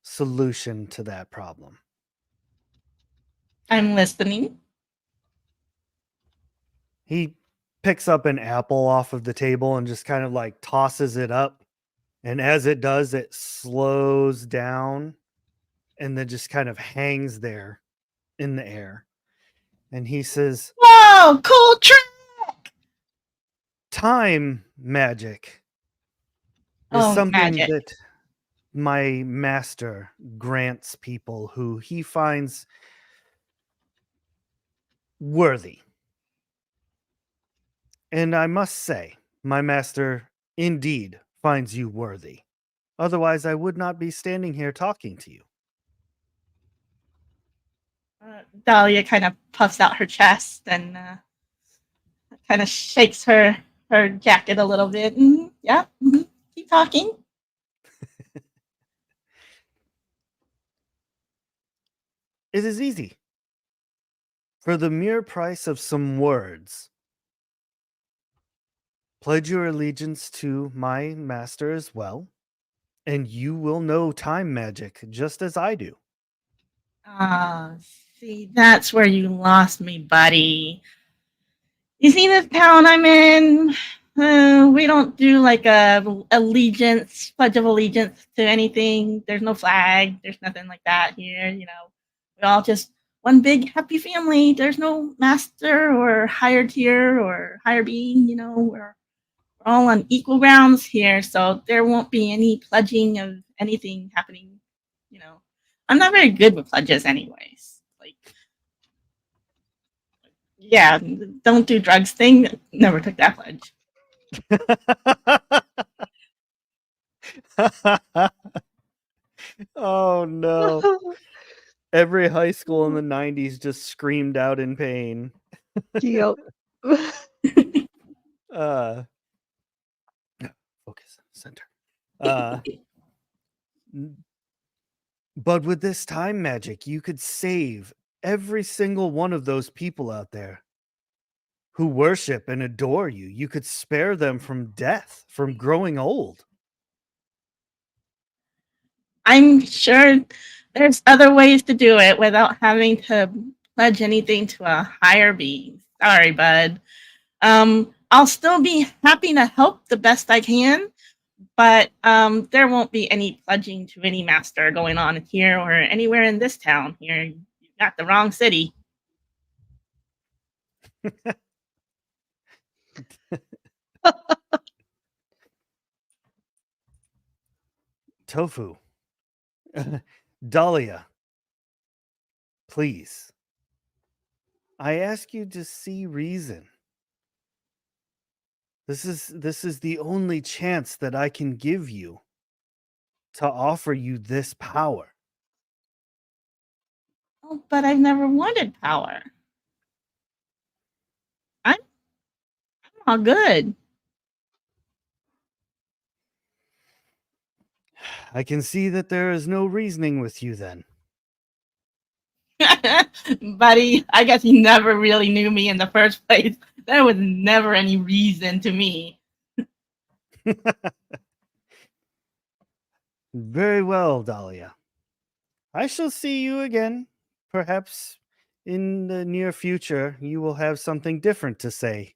B: solution to that problem?
C: I'm listening.
B: He picks up an apple off of the table and just kind of like tosses it up. And as it does, it slows down and then just kind of hangs there in the air. And he says,
C: Whoa, cool trick!
B: time magic is
C: Oh,
B: something
C: magic.
B: that my master grants people who he finds worthy. And I must say, my master indeed finds you worthy. Otherwise, I would not be standing here talking to you.
C: Dahlia kind of puffs out her chest and kind of shakes her jacket a little bit. Yeah, keep talking.
B: It is easy. For the mere price of some words, pledge your allegiance to my master as well, and you will know time magic just as I do.
C: Ah, see, that's where you lost me, buddy. You see this town I'm in? We don't do like a pledge of allegiance to anything. There's no flag. There's nothing like that here. We're all just one big happy family. There's no master or higher tier or higher being. We're all on equal grounds here, so there won't be any pledging of anything happening. I'm not very good with pledges, anyways. Yeah, don't do drugs thing. Never took that pledge.
B: Oh no. Every high school in the 90s just screamed out in pain.
A: Yep.
B: Focus center. But with this time magic, you could save every single one of those people out there who worship and adore you. You could spare them from death, from growing old.
C: I'm sure there's other ways to do it without having to pledge anything to a higher being. Sorry, bud. I'll still be happy to help the best I can, but there won't be any pledging to any master going on here or anywhere in this town. Here, you got the wrong city.
B: Tofu. Dahlia. Please. I ask you to see reason. This is the only chance that I can give you to offer you this power.
C: Oh, but I've never wanted power. I'm all good.
B: I can see that there is no reasoning with you then.
C: Buddy, I guess you never really knew me in the first place. There was never any reason to me.
B: Very well, Dahlia. I shall see you again. Perhaps in the near future you will have something different to say.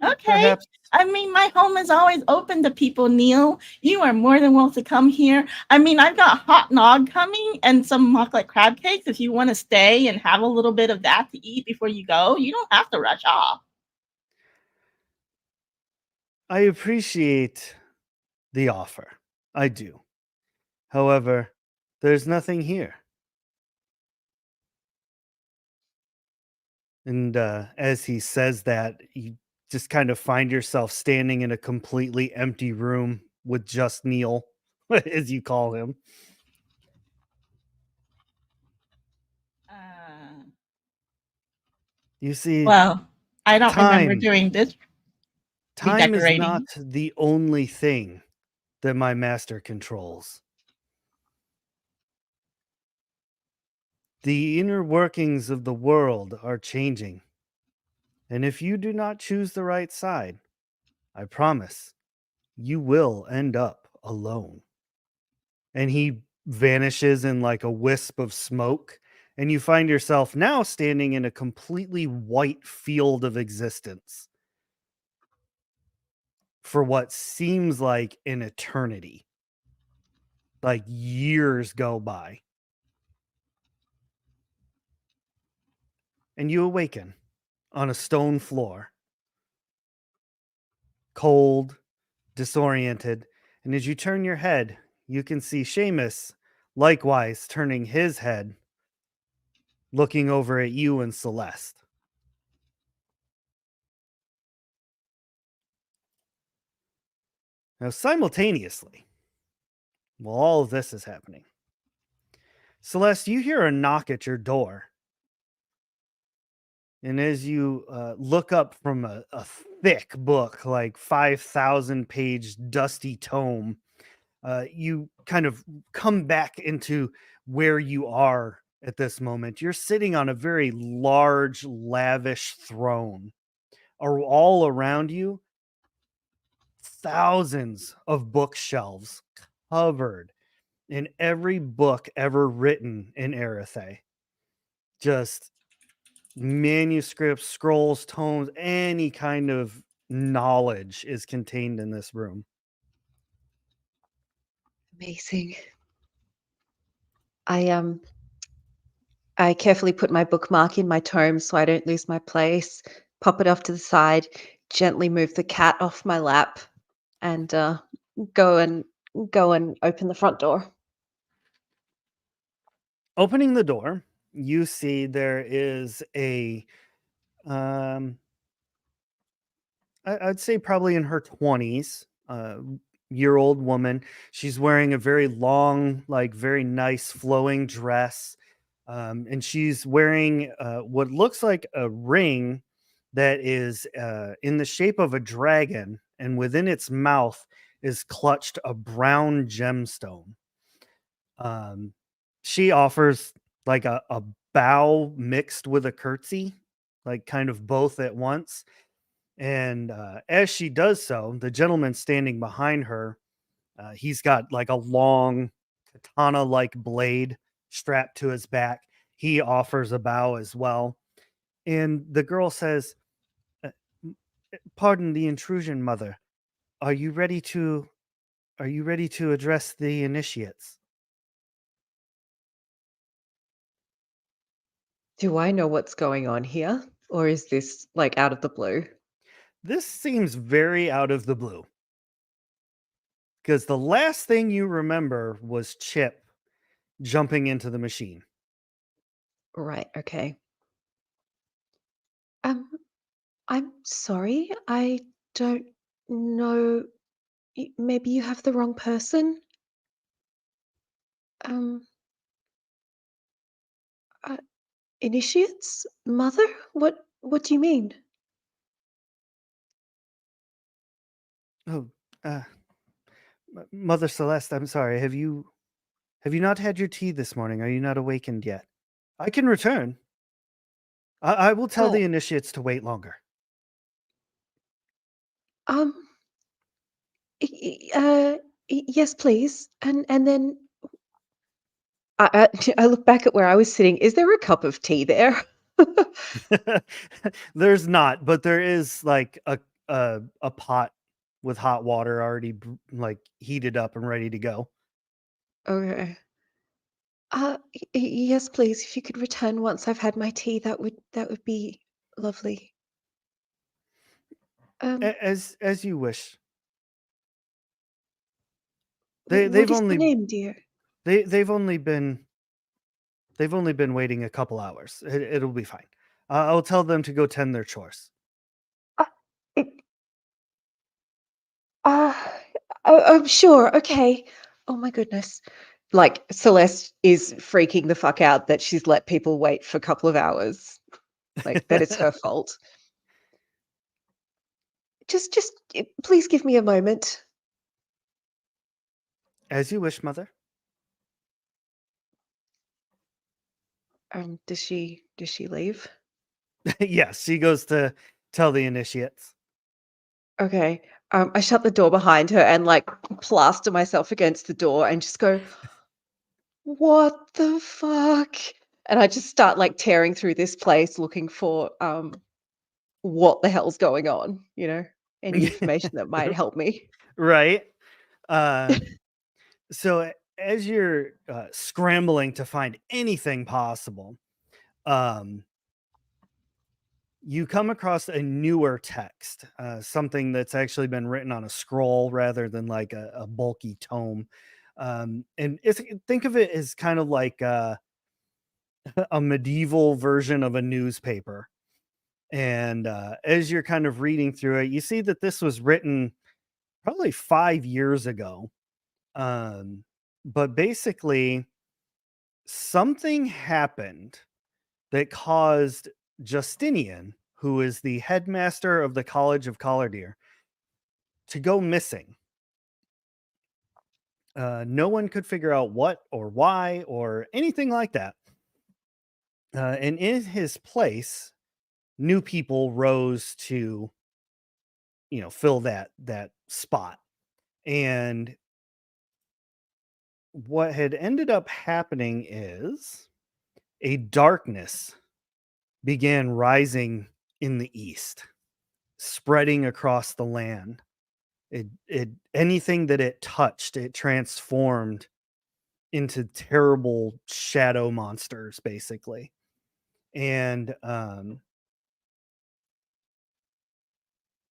C: Okay.
B: Perhaps.
C: I mean, my home is always open to people, Neil. You are more than welcome to come here. I mean, I've got hot nog coming and some chocolate crab cakes if you want to stay and have a little bit of that to eat before you go. You don't have to rush off.
B: I appreciate the offer. I do. However, there's nothing here. And as he says that, you just kind of find yourself standing in a completely empty room with just Neil, as you call him. You see,
C: Well, I don't remember
B: time.
C: doing this.
B: Time is
C: redecorating.
B: not the only thing that my master controls. The inner workings of the world are changing. And if you do not choose the right side, I promise you will end up alone. And he vanishes in like a wisp of smoke. And you find yourself now standing in a completely white field of existence for what seems like an eternity. Like years go by. And you awaken on a stone floor, cold, disoriented. And as you turn your head, you can see Seamus likewise turning his head, looking over at you and Celeste. Now, simultaneously, while all of this is happening, Celeste, you hear a knock at your door. And as you look up from a thick book, like 5,000 page dusty tome, you kind of come back into where you are at this moment. You're sitting on a very large, lavish throne. All around you, thousands of bookshelves covered in every book ever written in Erethe. Just manuscripts, scrolls, tomes, any kind of knowledge is contained in this room.
A: Amazing. I carefully put my bookmark in my tome so I don't lose my place, pop it off to the side, gently move the cat off my lap, and go and go and open the front door.
B: Opening the door, you see there is a um I'd say probably in her 20s, year old woman. She's wearing a very long, like very nice flowing dress. And she's wearing what looks like a ring that is in the shape of a dragon. And within its mouth is clutched a brown gemstone. Um, she offers like a bow mixed with a curtsy, like kind of both at once. And as she does so, the gentleman standing behind her, he's got like a long katana like blade strapped to his back. He offers a bow as well. And the girl says, "Uh, Pardon the intrusion, mother. Are you ready to address the initiates?"
A: Do I know what's going on here? Or is this like out of the blue?
B: This seems very out of the blue because the last thing you remember was Chip jumping into the machine.
A: Right, okay. Um, I'm sorry. I don't know. Maybe you have the wrong person. Um, uh, Initiates? Mother? What do you mean?
B: Oh, uh, Mother Celeste, I'm sorry. Have you not had your tea this morning? Are you not awakened yet? I can return. I will tell
A: Uh,
B: the initiates to wait longer.
A: um, yes, please. And then I look back at where I was sitting. Is there a cup of tea there?
B: There's not, but there is like a pot with hot water already like heated up and ready to go.
A: Okay. Yes, please. If you could return once I've had my tea, that would be lovely. Um,
B: As you wish. They
A: what
B: they've
A: is your
B: only
A: name, dear?
B: they they've only been waiting a couple hours. It'll be fine. I'll tell them to go tend their chores.
A: Uh, it, uh, oh, sure. Okay. Oh my goodness. Like Celeste is freaking the fuck out that she's let people wait for a couple of hours. Like that it's her fault. Just please give me a moment.
B: As you wish, mother.
A: Does she leave?
B: Yes, she goes to tell the initiates.
A: Okay. I shut the door behind her and like plaster myself against the door and just go, what the fuck? And I just start like tearing through this place looking for what the hell's going on, any information that might help me.
B: Right. Uh, as you're scrambling to find anything possible, um, you come across a newer text, something that's actually been written on a scroll rather than like a bulky tome. And think of it as kind of like a medieval version of a newspaper. And as you're kind of reading through it, you see that this was written probably 5 years ago. Um, but basically, something happened that caused Justinian, who is the headmaster of the College of Collardeer, to go missing. No one could figure out what or why or anything like that. And in his place, new people rose to, fill that spot. And what had ended up happening is a darkness began rising in the east. spreading across the land. It anything that it touched, it transformed into terrible shadow monsters, basically. And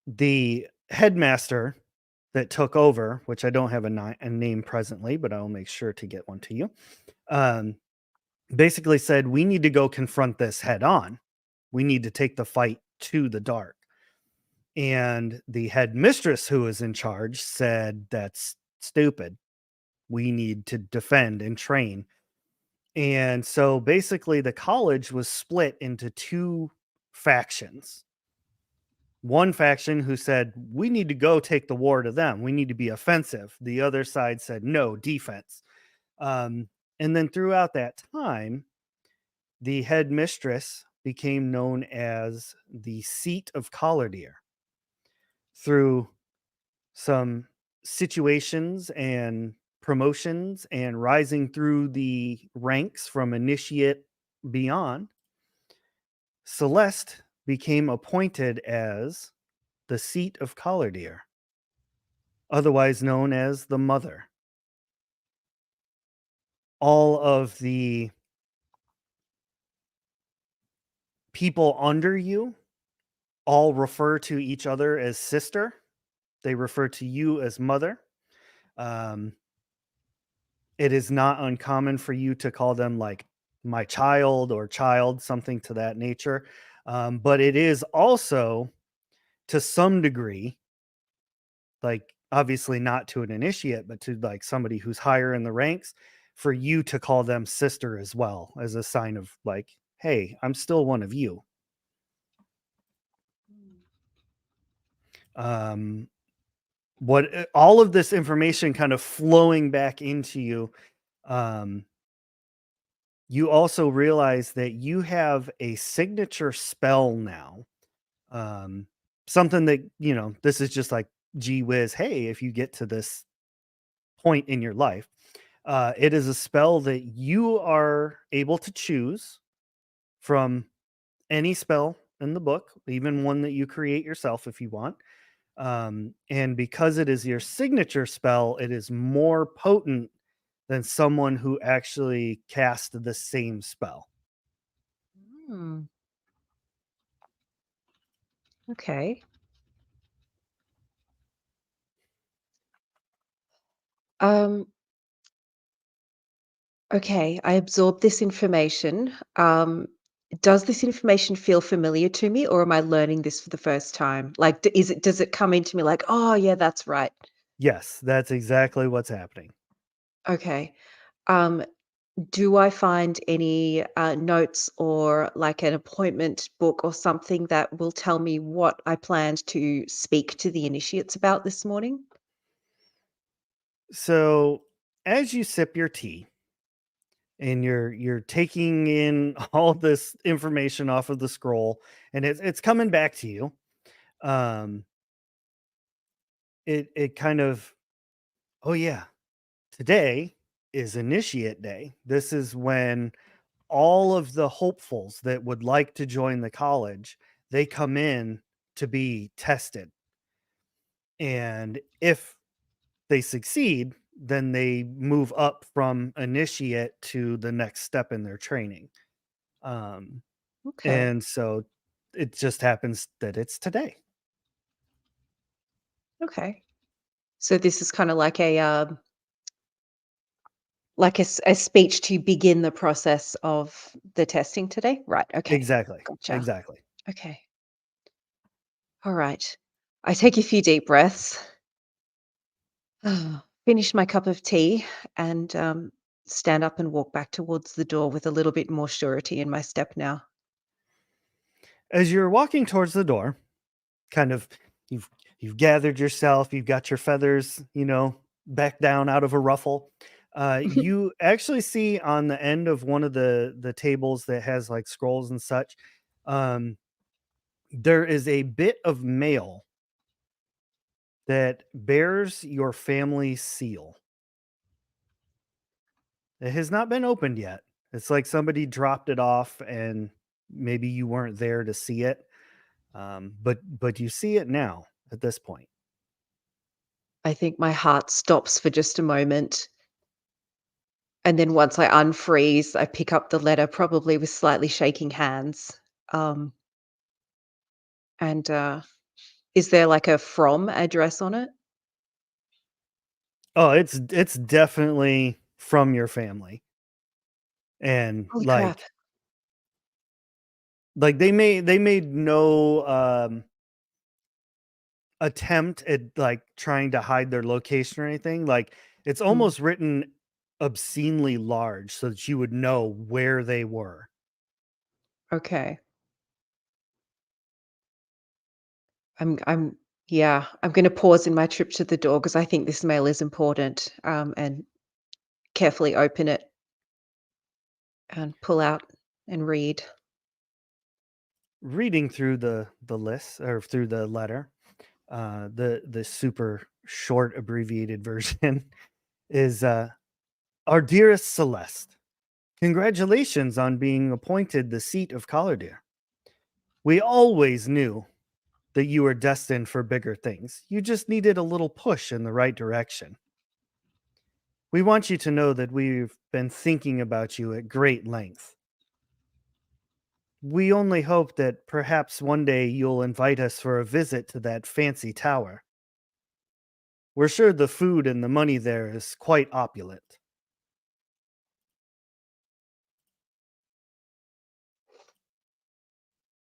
B: the headmaster that took over, which I don't have a name presently, but I'll make sure to get one to you, um, basically said, we need to go confront this head on. We need to take the fight to the dark. And the headmistress who was in charge said, that's stupid. We need to defend and train. And so basically, the college was split into two factions. One faction who said, we need to go take the war to them. We need to be offensive. The other side said, no, defense. And then throughout that time, the headmistress became known as the seat of Collardier through some situations and promotions and rising through the ranks from initiate beyond. Celeste became appointed as the seat of Collardier, otherwise known as the Mother. All of the people under you all refer to each other as sister. They refer to you as mother. It is not uncommon for you to call them like my child or child, something to that nature. But it is also, to some degree, like obviously not to an initiate, but to like somebody who's higher in the ranks, for you to call them sister as well, as a sign of like, hey, I'm still one of you. All of this information kind of flowing back into you, you also realize that you have a signature spell now. Something that, this is just like, gee whiz, hey, if you get to this point in your life, it is a spell that you are able to choose from any spell in the book, even one that you create yourself if you want. And because it is your signature spell, it is more potent than someone who actually cast the same spell.
A: Hmm. Okay. Um, okay, I absorbed this information. Does this information feel familiar to me, or am I learning this for the first time? Like, does it come into me like, oh yeah, that's right.
B: Yes, that's exactly what's happening.
A: Okay. Um, do I find any notes or like an appointment book or something that will tell me what I planned to speak to the initiates about this morning?
B: So as you sip your tea and you're taking in all this information off of the scroll, and it's coming back to you, um, it kind of, oh yeah, today is initiate day. This is when all of the hopefuls that would like to join the college, they come in to be tested. And if they succeed, then they move up from initiate to the next step in their training. Um,
A: Okay.
B: and so it just happens that it's today.
A: Okay. So this is kind of like a speech to begin the process of the testing today? Right, okay.
B: Exactly.
A: Gotcha.
B: Exactly.
A: Okay. All right. I take a few deep breaths, finish my cup of tea, and stand up and walk back towards the door with a little bit more surety in my step now.
B: As you're walking towards the door, kind of you've you've gathered yourself, you've got your feathers, back down out of a ruffle. You actually see on the end of one of the tables that has like scrolls and such, um, there is a bit of mail that bears your family seal. It has not been opened yet. It's like somebody dropped it off and maybe you weren't there to see it. But you see it now at this point.
A: I think my heart stops for just a moment. And then once I unfreeze, I pick up the letter, probably with slightly shaking hands. Um, and is there like a from address on it?
B: Oh, it's definitely from your family. And
A: Holy crap.
B: like they made no attempt at like trying to hide their location or anything. Like it's
A: Mm,
B: almost written obscenely large so that you would know where they were.
A: okay. I'm yeah, I'm gonna pause in my trip to the door because I think this mail is important, and carefully open it and pull out and read.
B: Reading through the list or through the letter, the super short abbreviated version is our dearest Celeste. Congratulations on being appointed the seat of Collardeer. We always knew that you were destined for bigger things. You just needed a little push in the right direction. We want you to know that we've been thinking about you at great length. We only hope that perhaps one day you'll invite us for a visit to that fancy tower. We're sure the food and the money there is quite opulent.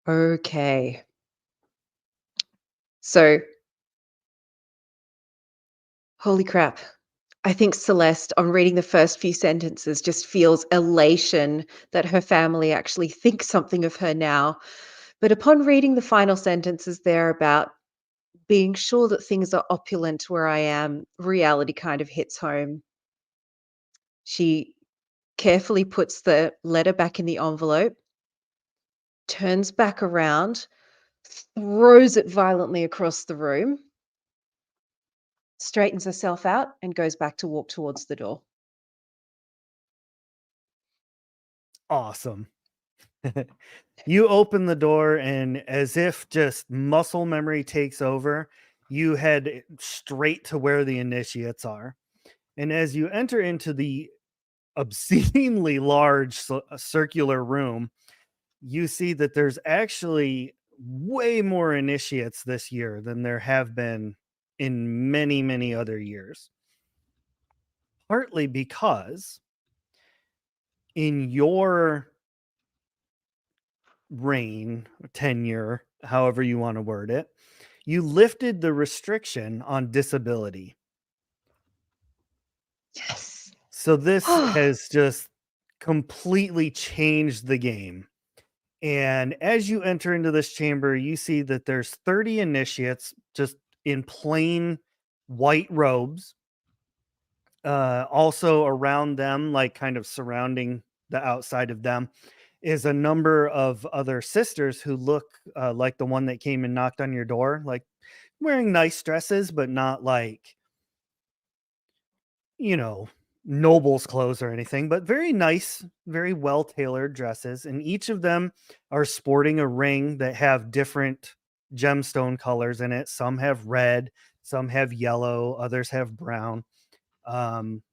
A: Okay. So, holy crap. I think Celeste, on reading the first few sentences, just feels elation that her family actually thinks something of her now. But upon reading the final sentences there about being sure that things are opulent where I am, reality kind of hits home. She carefully puts the letter back in the envelope, turns back around, throws it violently across the room, straightens herself out, and goes back to walk towards the door.
B: Awesome. You open the door, and as if just muscle memory takes over, you head straight to where the initiates are. And as you enter into the obscenely large circular room, you see that there's actually way more initiates this year than there have been in many, many other years. Partly because in your reign, tenure, however you want to word it, you lifted the restriction on disability.
A: Yes.
B: So this has just completely changed the game. And as you enter into this chamber, you see that there's 30 initiates just in plain white robes. Also around them, like kind of surrounding the outside of them, is a number of other sisters who look like the one that came and knocked on your door, like wearing nice dresses, but not like, you know, nobles' clothes or anything, but very nice, very well tailored dresses. And each of them are sporting a ring that have different gemstone colors in it. Some have red, some have yellow, others have brown. Um,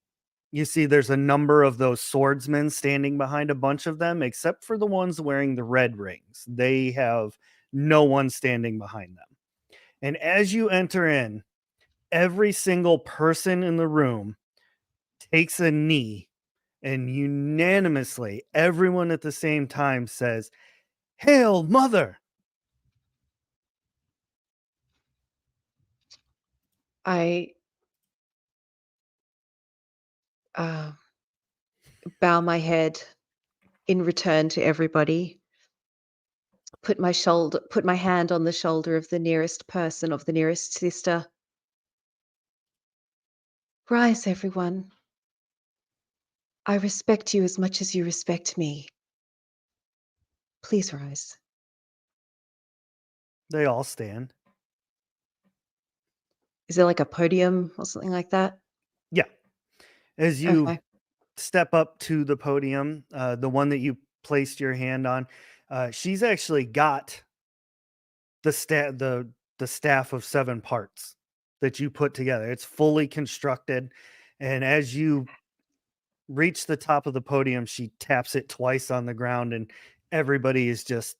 B: you see, there's a number of those swordsmen standing behind a bunch of them, except for the ones wearing the red rings. They have no one standing behind them. And as you enter in, every single person in the room takes a knee, and unanimously, everyone at the same time says, "Hail, Mother!"
A: I uh, bow my head in return to everybody, put my hand on the shoulder of the nearest person, of the nearest sister. Rise, everyone. I respect you as much as you respect me. Please rise.
B: They all stand.
A: Is there like a podium or something like that?
B: Yeah. As you
A: Okay.
B: step up to the podium, the one that you placed your hand on, she's actually got the staff of 7 parts that you put together. It's fully constructed, and as you reach the top of the podium, she taps it twice on the ground, and everybody is just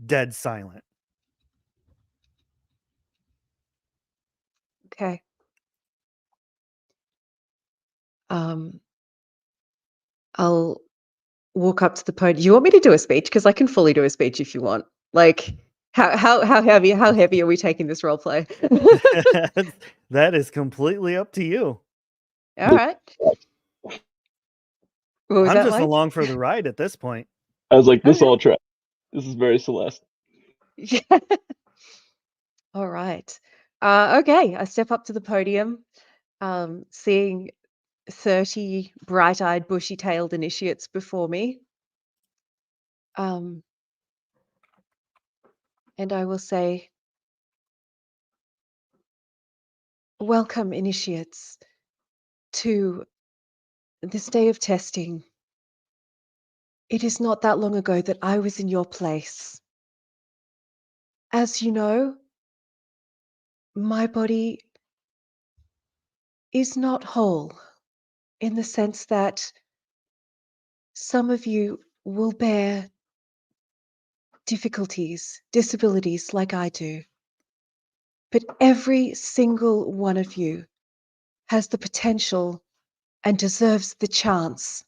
B: dead silent.
A: Okay. I'll walk up to the podium. You want me to do a speech? Because I can fully do a speech if you want. Like, how heavy are we taking this role play?
B: That is completely up to you.
A: All right. What was
B: I'm
A: that
B: just
A: like?
B: along for the ride at this point.
E: I was like, this
A: Okay.
E: all track. This is very Celeste.
A: Yeah. All right. Okay. I step up to the podium, seeing 30 bright-eyed, bushy-tailed initiates before me. And I will say, welcome, initiates, to this day of testing. It is not that long ago that I was in your place. As you know, my body is not whole in the sense that some of you will bear difficulties, disabilities like I do. But every single one of you has the potential and deserves the chance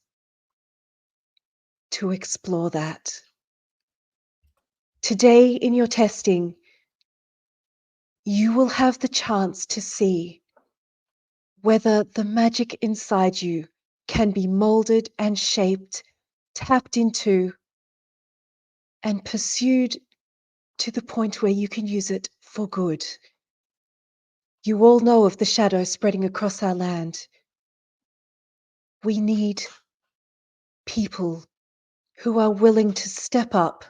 A: to explore that. Today in your testing, you will have the chance to see whether the magic inside you can be molded and shaped, tapped into, and pursued to the point where you can use it for good. You all know of the shadow spreading across our land. We need people who are willing to step up,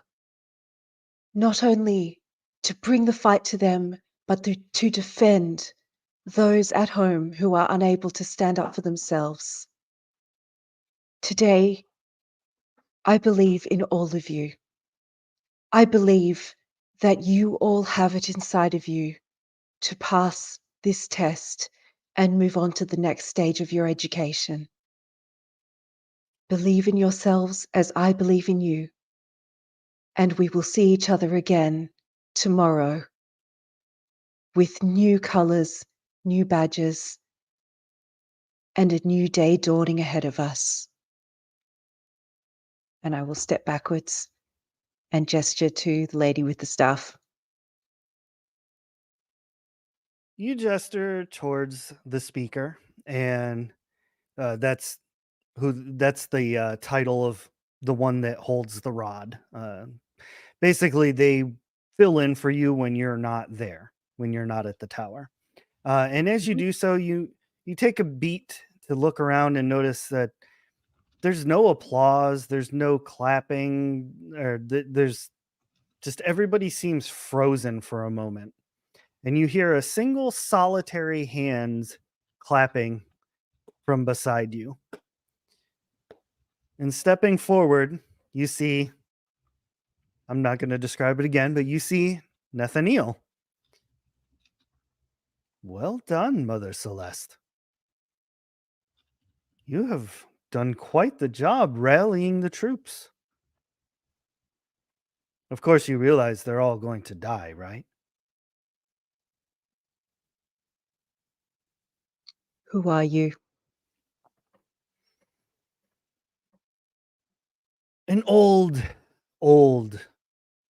A: not only to bring the fight to them, but to defend those at home who are unable to stand up for themselves. Today, I believe in all of you. I believe that you all have it inside of you to pass this test and move on to the next stage of your education. Believe in yourselves as I believe in you, and we will see each other again tomorrow with new colors, new badges, and a new day dawning ahead of us. And I will step backwards and gesture to the lady with the staff.
B: You gesture towards the speaker, and that's the title of the one that holds the rod. Basically, they fill in for you when you're not there, when you're not at the tower. And as you do so, you take a beat to look around and notice that there's no applause, there's no clapping, or there's just everybody seems frozen for a moment. And you hear a single solitary hand clapping from beside you. And stepping forward, you see, I'm not going to describe it again, but you see Nathaniel. Well done, Mother Celeste. You have done quite the job rallying the troops. Of course, you realize they're all going to die, right?
A: Who are you?
B: An old, old,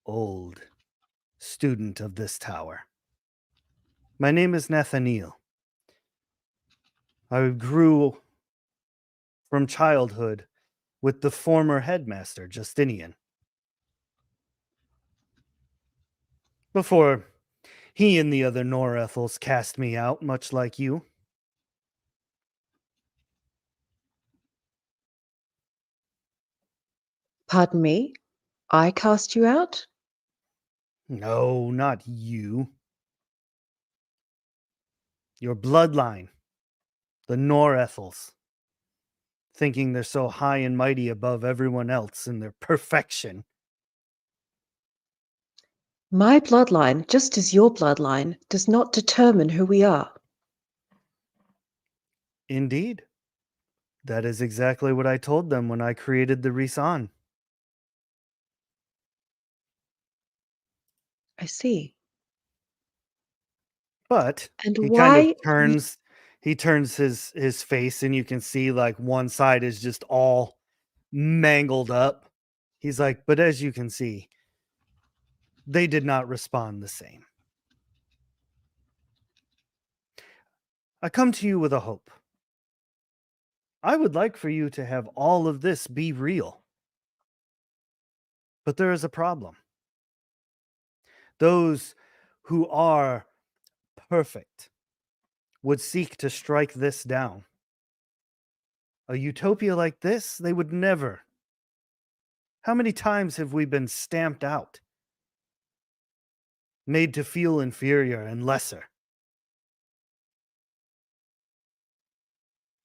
B: old student of this tower. My name is Nathaniel. I grew from childhood with the former headmaster, Justinian. Before he and the other Norethels cast me out, much like you.
A: Pardon me? I cast you out?
B: No, not you. Your bloodline, the Norethels, thinking they're so high and mighty above everyone else in their perfection.
A: My bloodline, just as your bloodline, does not determine who we are.
B: Indeed. That is exactly what I told them when I created the Risan.
A: I see.
B: But
A: And
B: he kind of
A: why?
B: turns his face, and you can see like one side is just all mangled up. He's like, but as you can see, they did not respond the same. I come to you with a hope. I would like for you to have all of this be real. But there is a problem. Those who are perfect would seek to strike this down. A utopia like this, they would never. How many times have we been stamped out? Made to feel inferior and lesser?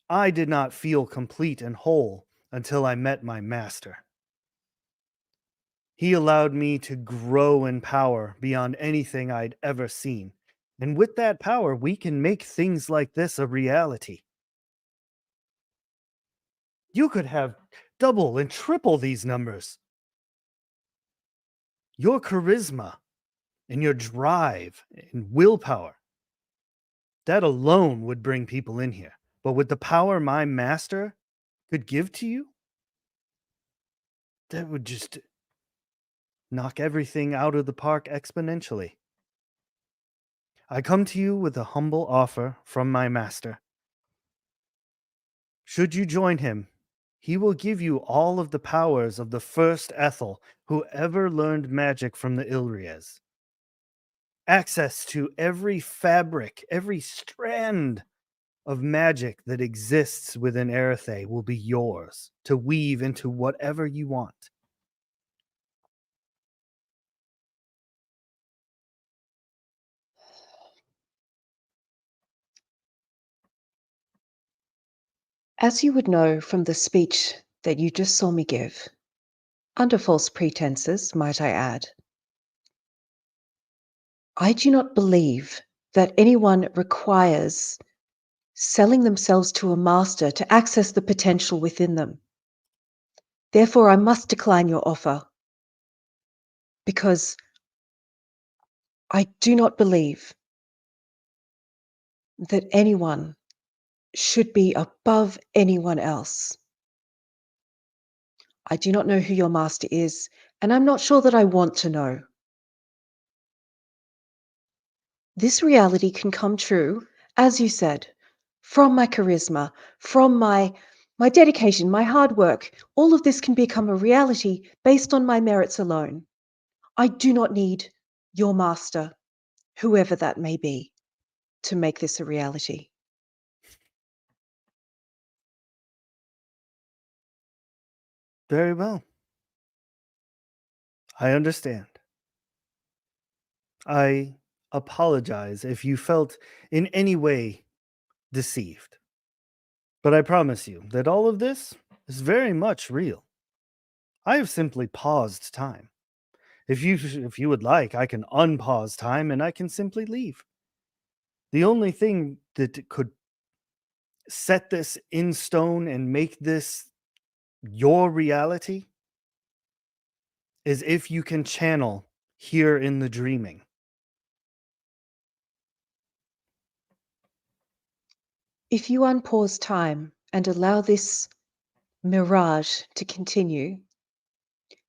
B: I did not feel complete and whole until I met my master. He allowed me to grow in power beyond anything I'd ever seen. And with that power, we can make things like this a reality. You could have double and triple these numbers. Your charisma and your drive and willpower, that alone would bring people in here. But with the power my master could give to you, that would just knock everything out of the park exponentially. I come to you with a humble offer from my master. Should you join him, he will give you all of the powers of the first Ethel who ever learned magic from the Ilrias. Access to every fabric, every strand of magic that exists within Erethe will be yours to weave into whatever you want.
A: As you would know from the speech that you just saw me give, under false pretenses, might I add, I do not believe that anyone requires selling themselves to a master to access the potential within them. Therefore, I must decline your offer because I do not believe that anyone should be above anyone else. I do not know who your master is, and I'm not sure that I want to know. This reality can come true, as you said, from my charisma, from my dedication, my hard work. All of this can become a reality based on my merits alone. I do not need your master, whoever that may be, to make this a reality.
B: Very well. I understand. I apologize if you felt in any way deceived. But I promise you that all of this is very much real. I have simply paused time. If you would like, I can unpause time and I can simply leave. The only thing that could set this in stone and make this your reality is if you can channel here in the dreaming.
A: If you unpause time and allow this mirage to continue,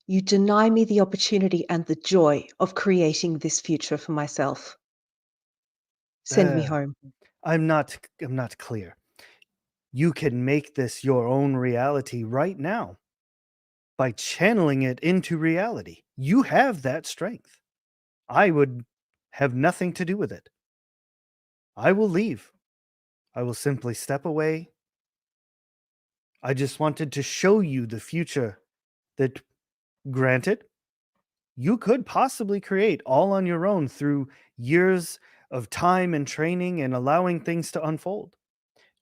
A: you deny me the opportunity and the joy of creating this future for myself. Send me
B: Uh,
A: home.
B: I'm not clear. You can make this your own reality right now by channeling it into reality. You have that strength. I would have nothing to do with it. I will leave. I will simply step away. I just wanted to show you the future that, granted, you could possibly create all on your own through years of time and training and allowing things to unfold.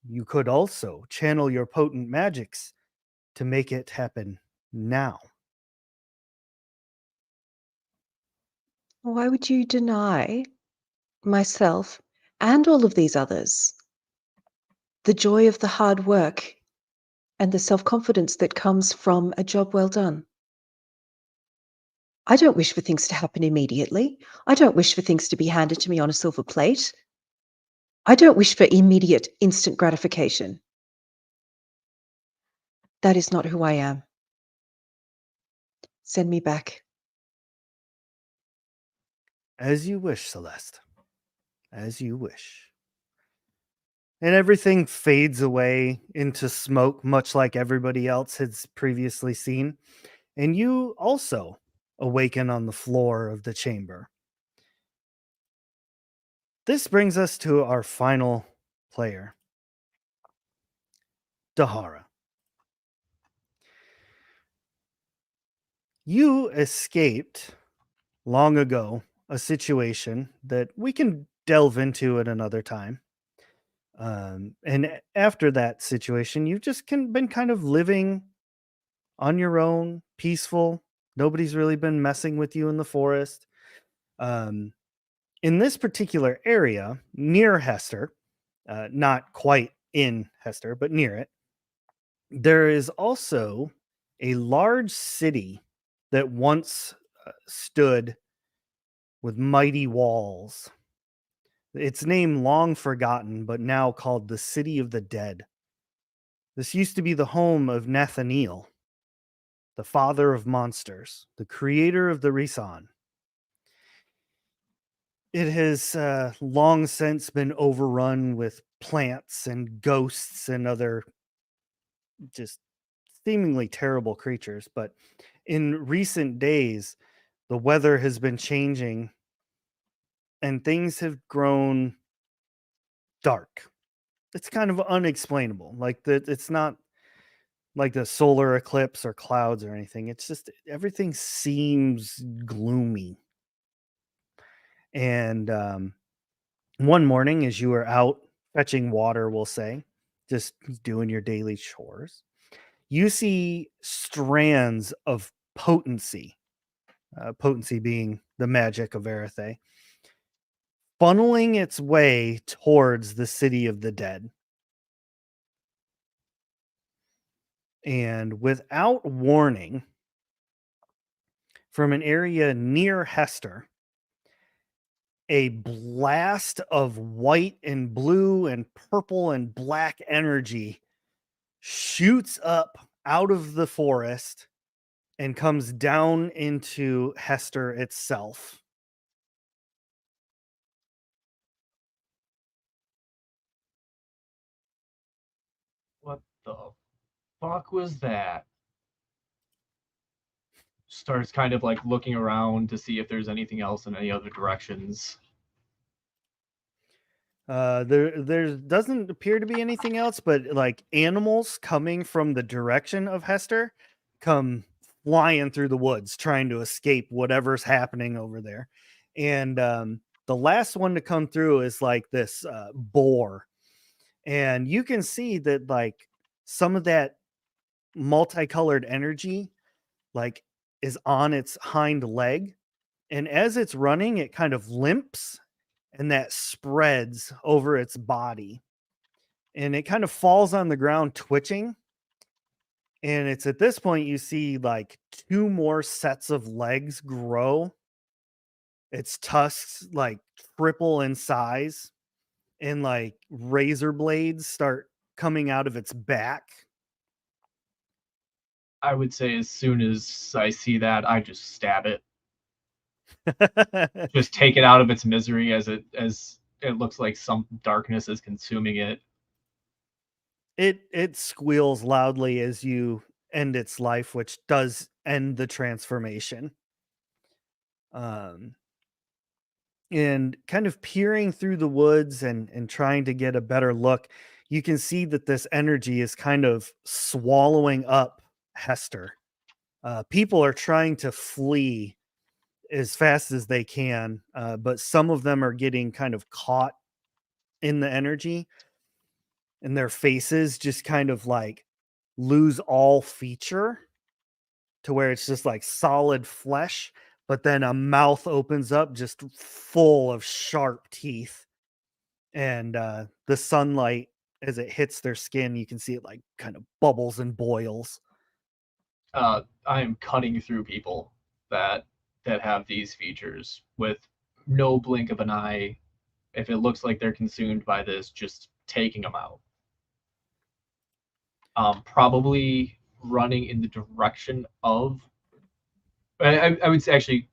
B: You could also channel your potent magics to make it happen now.
A: Why would you deny myself and all of these others the joy of the hard work and the self-confidence that comes from a job well done? I don't wish for things to happen immediately. I don't wish for things to be handed to me on a silver plate. I don't wish for immediate, instant gratification. That is not who I am. Send me back.
B: As you wish, Celeste. As you wish. And everything fades away into smoke, much like everybody else has previously seen. And you also awaken on the floor of the chamber. This brings us to our final player, Dahara. You escaped long ago a situation that we can delve into at another time. And after that situation, you've just been kind of living on your own, peaceful. Nobody's really been messing with you in the forest. Um, in this particular area, near Hester, not quite in Hester, but near it, there is also a large city that once stood with mighty walls. Its name long forgotten, but now called the City of the Dead. This used to be the home of Nathaniel, the father of monsters, the creator of the Risan. It has long since been overrun with plants and ghosts and other just seemingly terrible creatures. But in recent days, the weather has been changing and things have grown dark. It's kind of unexplainable. It's not like the solar eclipse or clouds or anything. It's just everything seems gloomy. And one morning, as you were out fetching water, we'll say, just doing your daily chores, you see strands of potency, potency being the magic of Erethe, funneling its way towards the City of the Dead. And without warning, from an area near Hester, a blast of white and blue and purple and black energy shoots up out of the forest and comes down into Hester itself.
D: What the fuck was that? Starts kind of like looking around to see if there's anything else in any other directions.
B: There doesn't appear to be anything else, but like animals coming from the direction of Hester come flying through the woods trying to escape whatever's happening over there. And the last one to come through is like this boar. And you can see that like some of that multicolored energy like is on its hind leg. And as it's running, it kind of limps and that spreads over its body. And it kind of falls on the ground twitching. And it's at this point you see like two more sets of legs grow. Its tusks like triple in size, and like razor blades start coming out of its back.
D: I would say as soon as I see that, I just stab it. Just take it out of its misery as it looks like some darkness is consuming it.
B: It squeals loudly as you end its life, which does end the transformation. And kind of peering through the woods and trying to get a better look, you can see that this energy is kind of swallowing up Hester. People are trying to flee as fast as they can, but some of them are getting kind of caught in the energy, and their faces just kind of like lose all feature to where it's just like solid flesh, but then a mouth opens up just full of sharp teeth, and the sunlight, as it hits their skin, you can see it like kind of bubbles and boils.
D: I'm cutting through people that have these features with no blink of an eye. If it looks like they're consumed by this, just taking them out. Probably running in the direction of. I would say actually,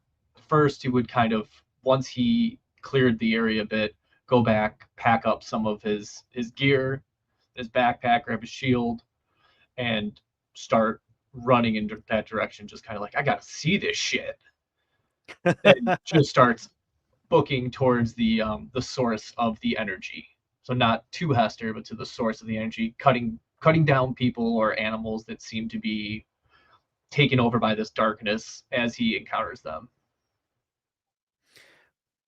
D: first he would kind of, once he cleared the area a bit, go back, pack up some of his gear, his backpack, grab his shield, and start running in that direction. Just kind of like, I gotta see this shit, and just starts booking towards the source of the energy. So not to Hester, but to the source of the energy, cutting down people or animals that seem to be taken over by this darkness as he encounters them.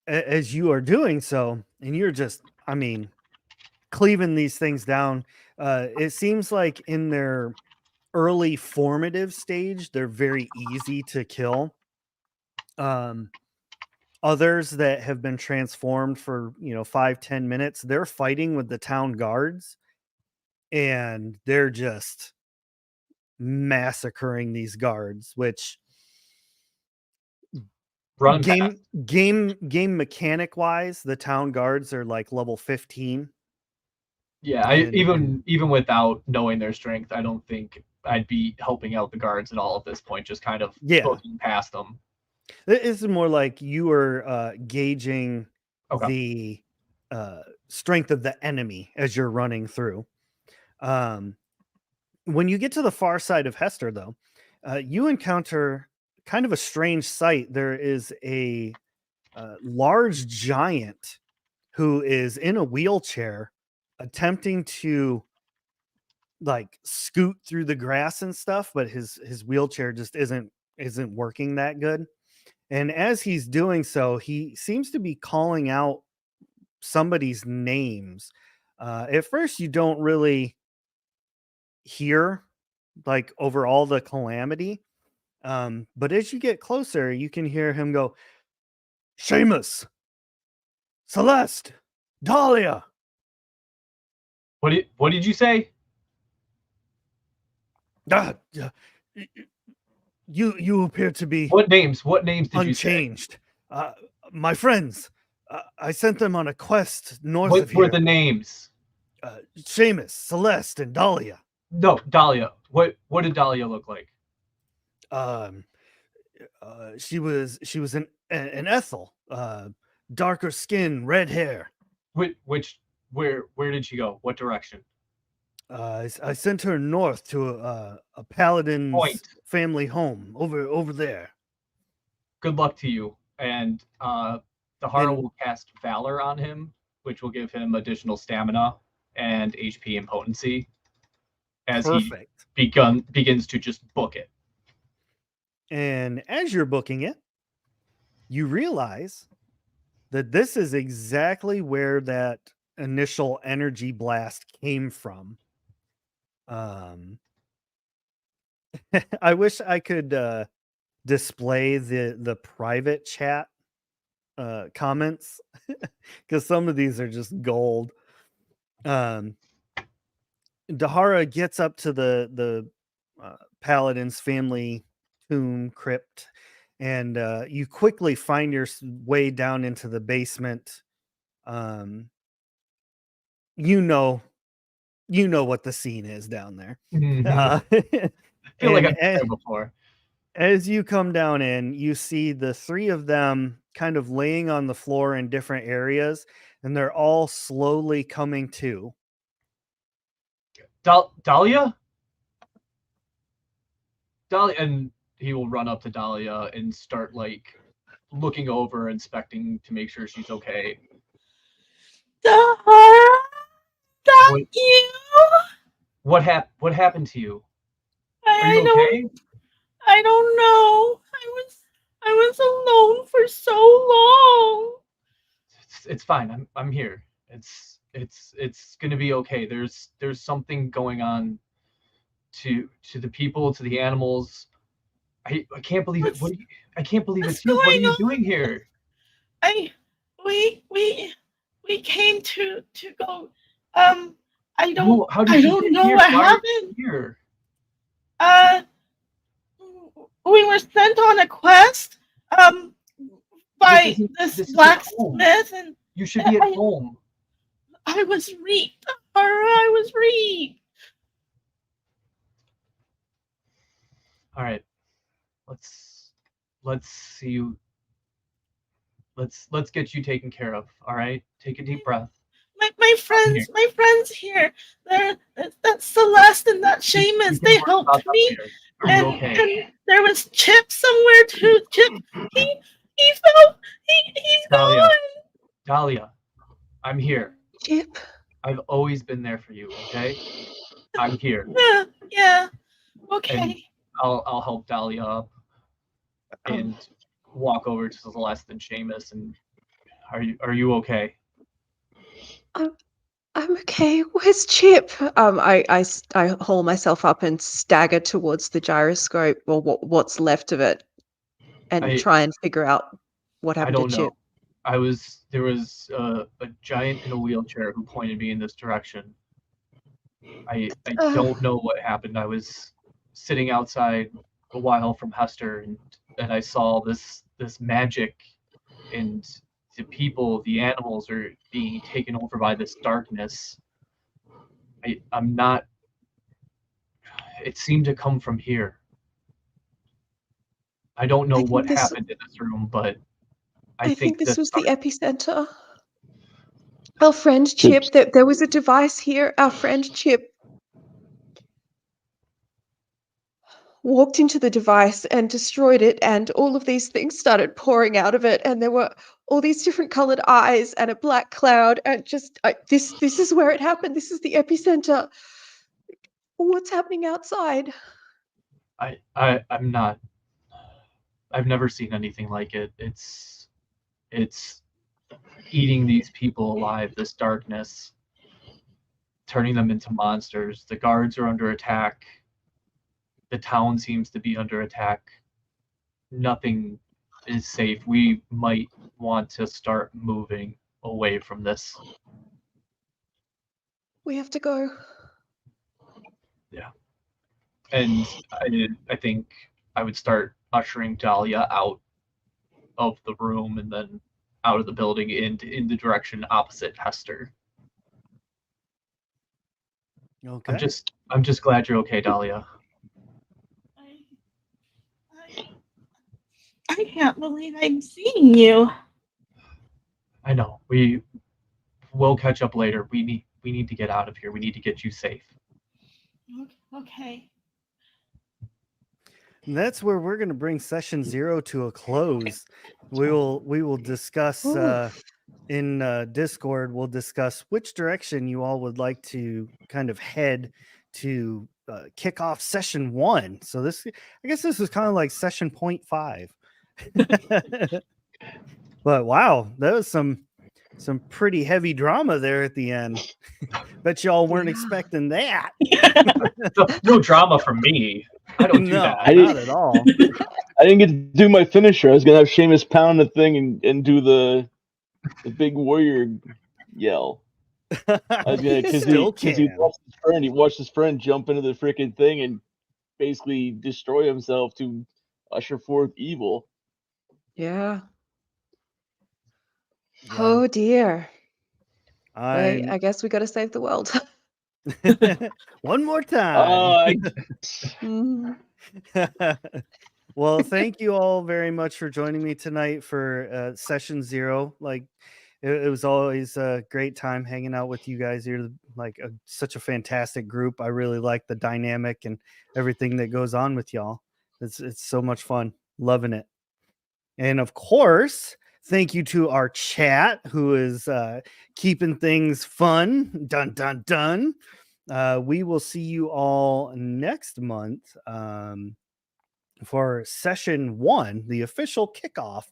B: As you are doing so, and you're just, I mean, cleaving these things down, it seems like in their early formative stage, they're very easy to kill. Others that have been transformed for 5-10 minutes, they're fighting with the town guards, and they're just massacring these guards, which
D: Run past.
B: game mechanic wise, the town guards are like level 15.
D: Yeah, even without knowing their strength, I don't think I'd be helping out the guards at all at this point. Just kind of booking past them.
B: This is more like you are gauging the strength of the enemy as you're running through. When you get to the far side of Hester, though, you encounter kind of a strange sight. There is a large giant who is in a wheelchair attempting to like scoot through the grass and stuff, but his wheelchair just isn't working that good. And as he's doing so, he seems to be calling out somebody's names. At first, you don't really hear like over all the calamity. But as you get closer, you can hear him go, Seamus, Celeste, Dahlia.
D: What did you say?
B: You appear to be
D: What names did
B: unchanged.
D: You say?
B: My friends, I sent them on a quest north
D: what
B: of here.
D: What were the names?
B: Seamus, Celeste, and Dahlia.
D: No, Dahlia. What did Dahlia look like?
B: She was an Ethel, darker skin, red hair.
D: Where did she go? What direction?
B: I sent her north to a paladin's family home over there.
D: Good luck to you. And Dahara will cast Valor on him, which will give him additional stamina and HP and potency as he begins to just book it.
B: And as you're booking it, you realize that this is exactly where that initial energy blast came from. I wish I could display the private chat comments because some of these are just gold. Dahara gets up to the paladin's family tomb crypt, and you quickly find your way down into the basement. You know what the scene is down there.
D: I feel like I've been there before.
B: As you come down in, you see the three of them kind of laying on the floor in different areas, and they're all slowly coming to.
D: Dahlia, and he will run up to Dahlia and start like looking over, inspecting to make sure she's okay.
C: Dahara, that you?
D: What happened to you? Are you okay?
C: I don't know. I was alone for so long.
D: It's fine. I'm here. It's gonna be okay. There's something going on to the people, to the animals. I can't believe it. I can't believe
C: What's
D: it's you. What are
C: going
D: you
C: on?
D: doing here?
C: We came to go. I
D: How did you
C: don't
D: get
C: know
D: here?
C: what
D: Why are you
C: happened.
D: here?
C: We were sent on a quest. By this
D: This isn't home.
C: blacksmith, and
D: You should be at home.
C: I was reaped. I was reaped.
D: All right, let's see you. Let's get you taken care of. All right, take a deep breath.
C: My friends here. That's Celeste and that Seamus. They helped me.
D: Are you okay?
C: And there was Chip somewhere too. Chip, he fell. He's gone.
D: Dahlia, I'm here.
A: Chip.
D: I've always been there for you. Okay, I'm here.
C: Yeah. Okay.
D: And I'll help Dahlia up and walk over to Celeste and Seamus. And are you okay?
A: I'm okay. Where's Chip? I haul myself up and stagger towards the gyroscope, or what's left of it, and try and figure out what happened to Chip.
D: There was a giant in a wheelchair who pointed me in this direction. I don't know what happened. I was sitting outside a while from Hester, and I saw this magic, and the people, the animals are being taken over by this darkness. I'm not. It seemed to come from here. I don't know what happened in this room, but I think
A: this was the epicenter. Our friend Chip, there was a device here. Our friend Chip walked into the device and destroyed it, and all of these things started pouring out of it, and there were all these different colored eyes and a black cloud, and just this is where it happened. This is the epicenter. What's happening outside?
D: I'm not. I've never seen anything like it. It's eating these people alive, this darkness, turning them into monsters. The guards are under attack. The town seems to be under attack. Nothing is safe. We might want to start moving away from this.
A: We have to go.
D: Yeah. And I think I would start ushering Dahlia out of the room and then out of the building in the direction opposite Hester.
B: Okay.
D: I'm just glad you're okay, Dahlia.
C: I can't believe I'm seeing you.
D: I know. We'll catch up later. We need to get out of here. We need to get you safe.
C: Okay.
B: And that's where we're going to bring session 0 to a close. We will discuss in Discord. We'll discuss which direction you all would like to kind of head to kick off session 1. So I guess this is kind of like session 0.5. But wow, that was some pretty heavy drama there at the end. Bet y'all weren't expecting that.
D: No drama from me. I don't do that.
B: Not at all.
E: I didn't get to do my finisher. I was gonna have Seamus pound the thing and do the big warrior yell. I was gonna because he watched his friend jump into the freaking thing and basically destroy himself to usher forth evil.
A: Yeah. Oh dear. I guess we got to save the world.
B: One more time.
E: Oh,
B: Well, thank you all very much for joining me tonight for session 0. Like, it was always a great time hanging out with you guys. You're like such a fantastic group. I really like the dynamic and everything that goes on with y'all. It's so much fun. Loving it. And of course, thank you to our chat who is keeping things fun. Dun, dun, dun. We will see you all next month for session 1, the official kickoff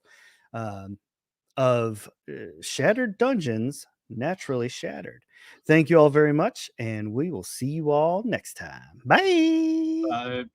B: of Shattered Dungeons, Naturally Shattered. Thank you all very much, and we will see you all next time. Bye.
D: Bye.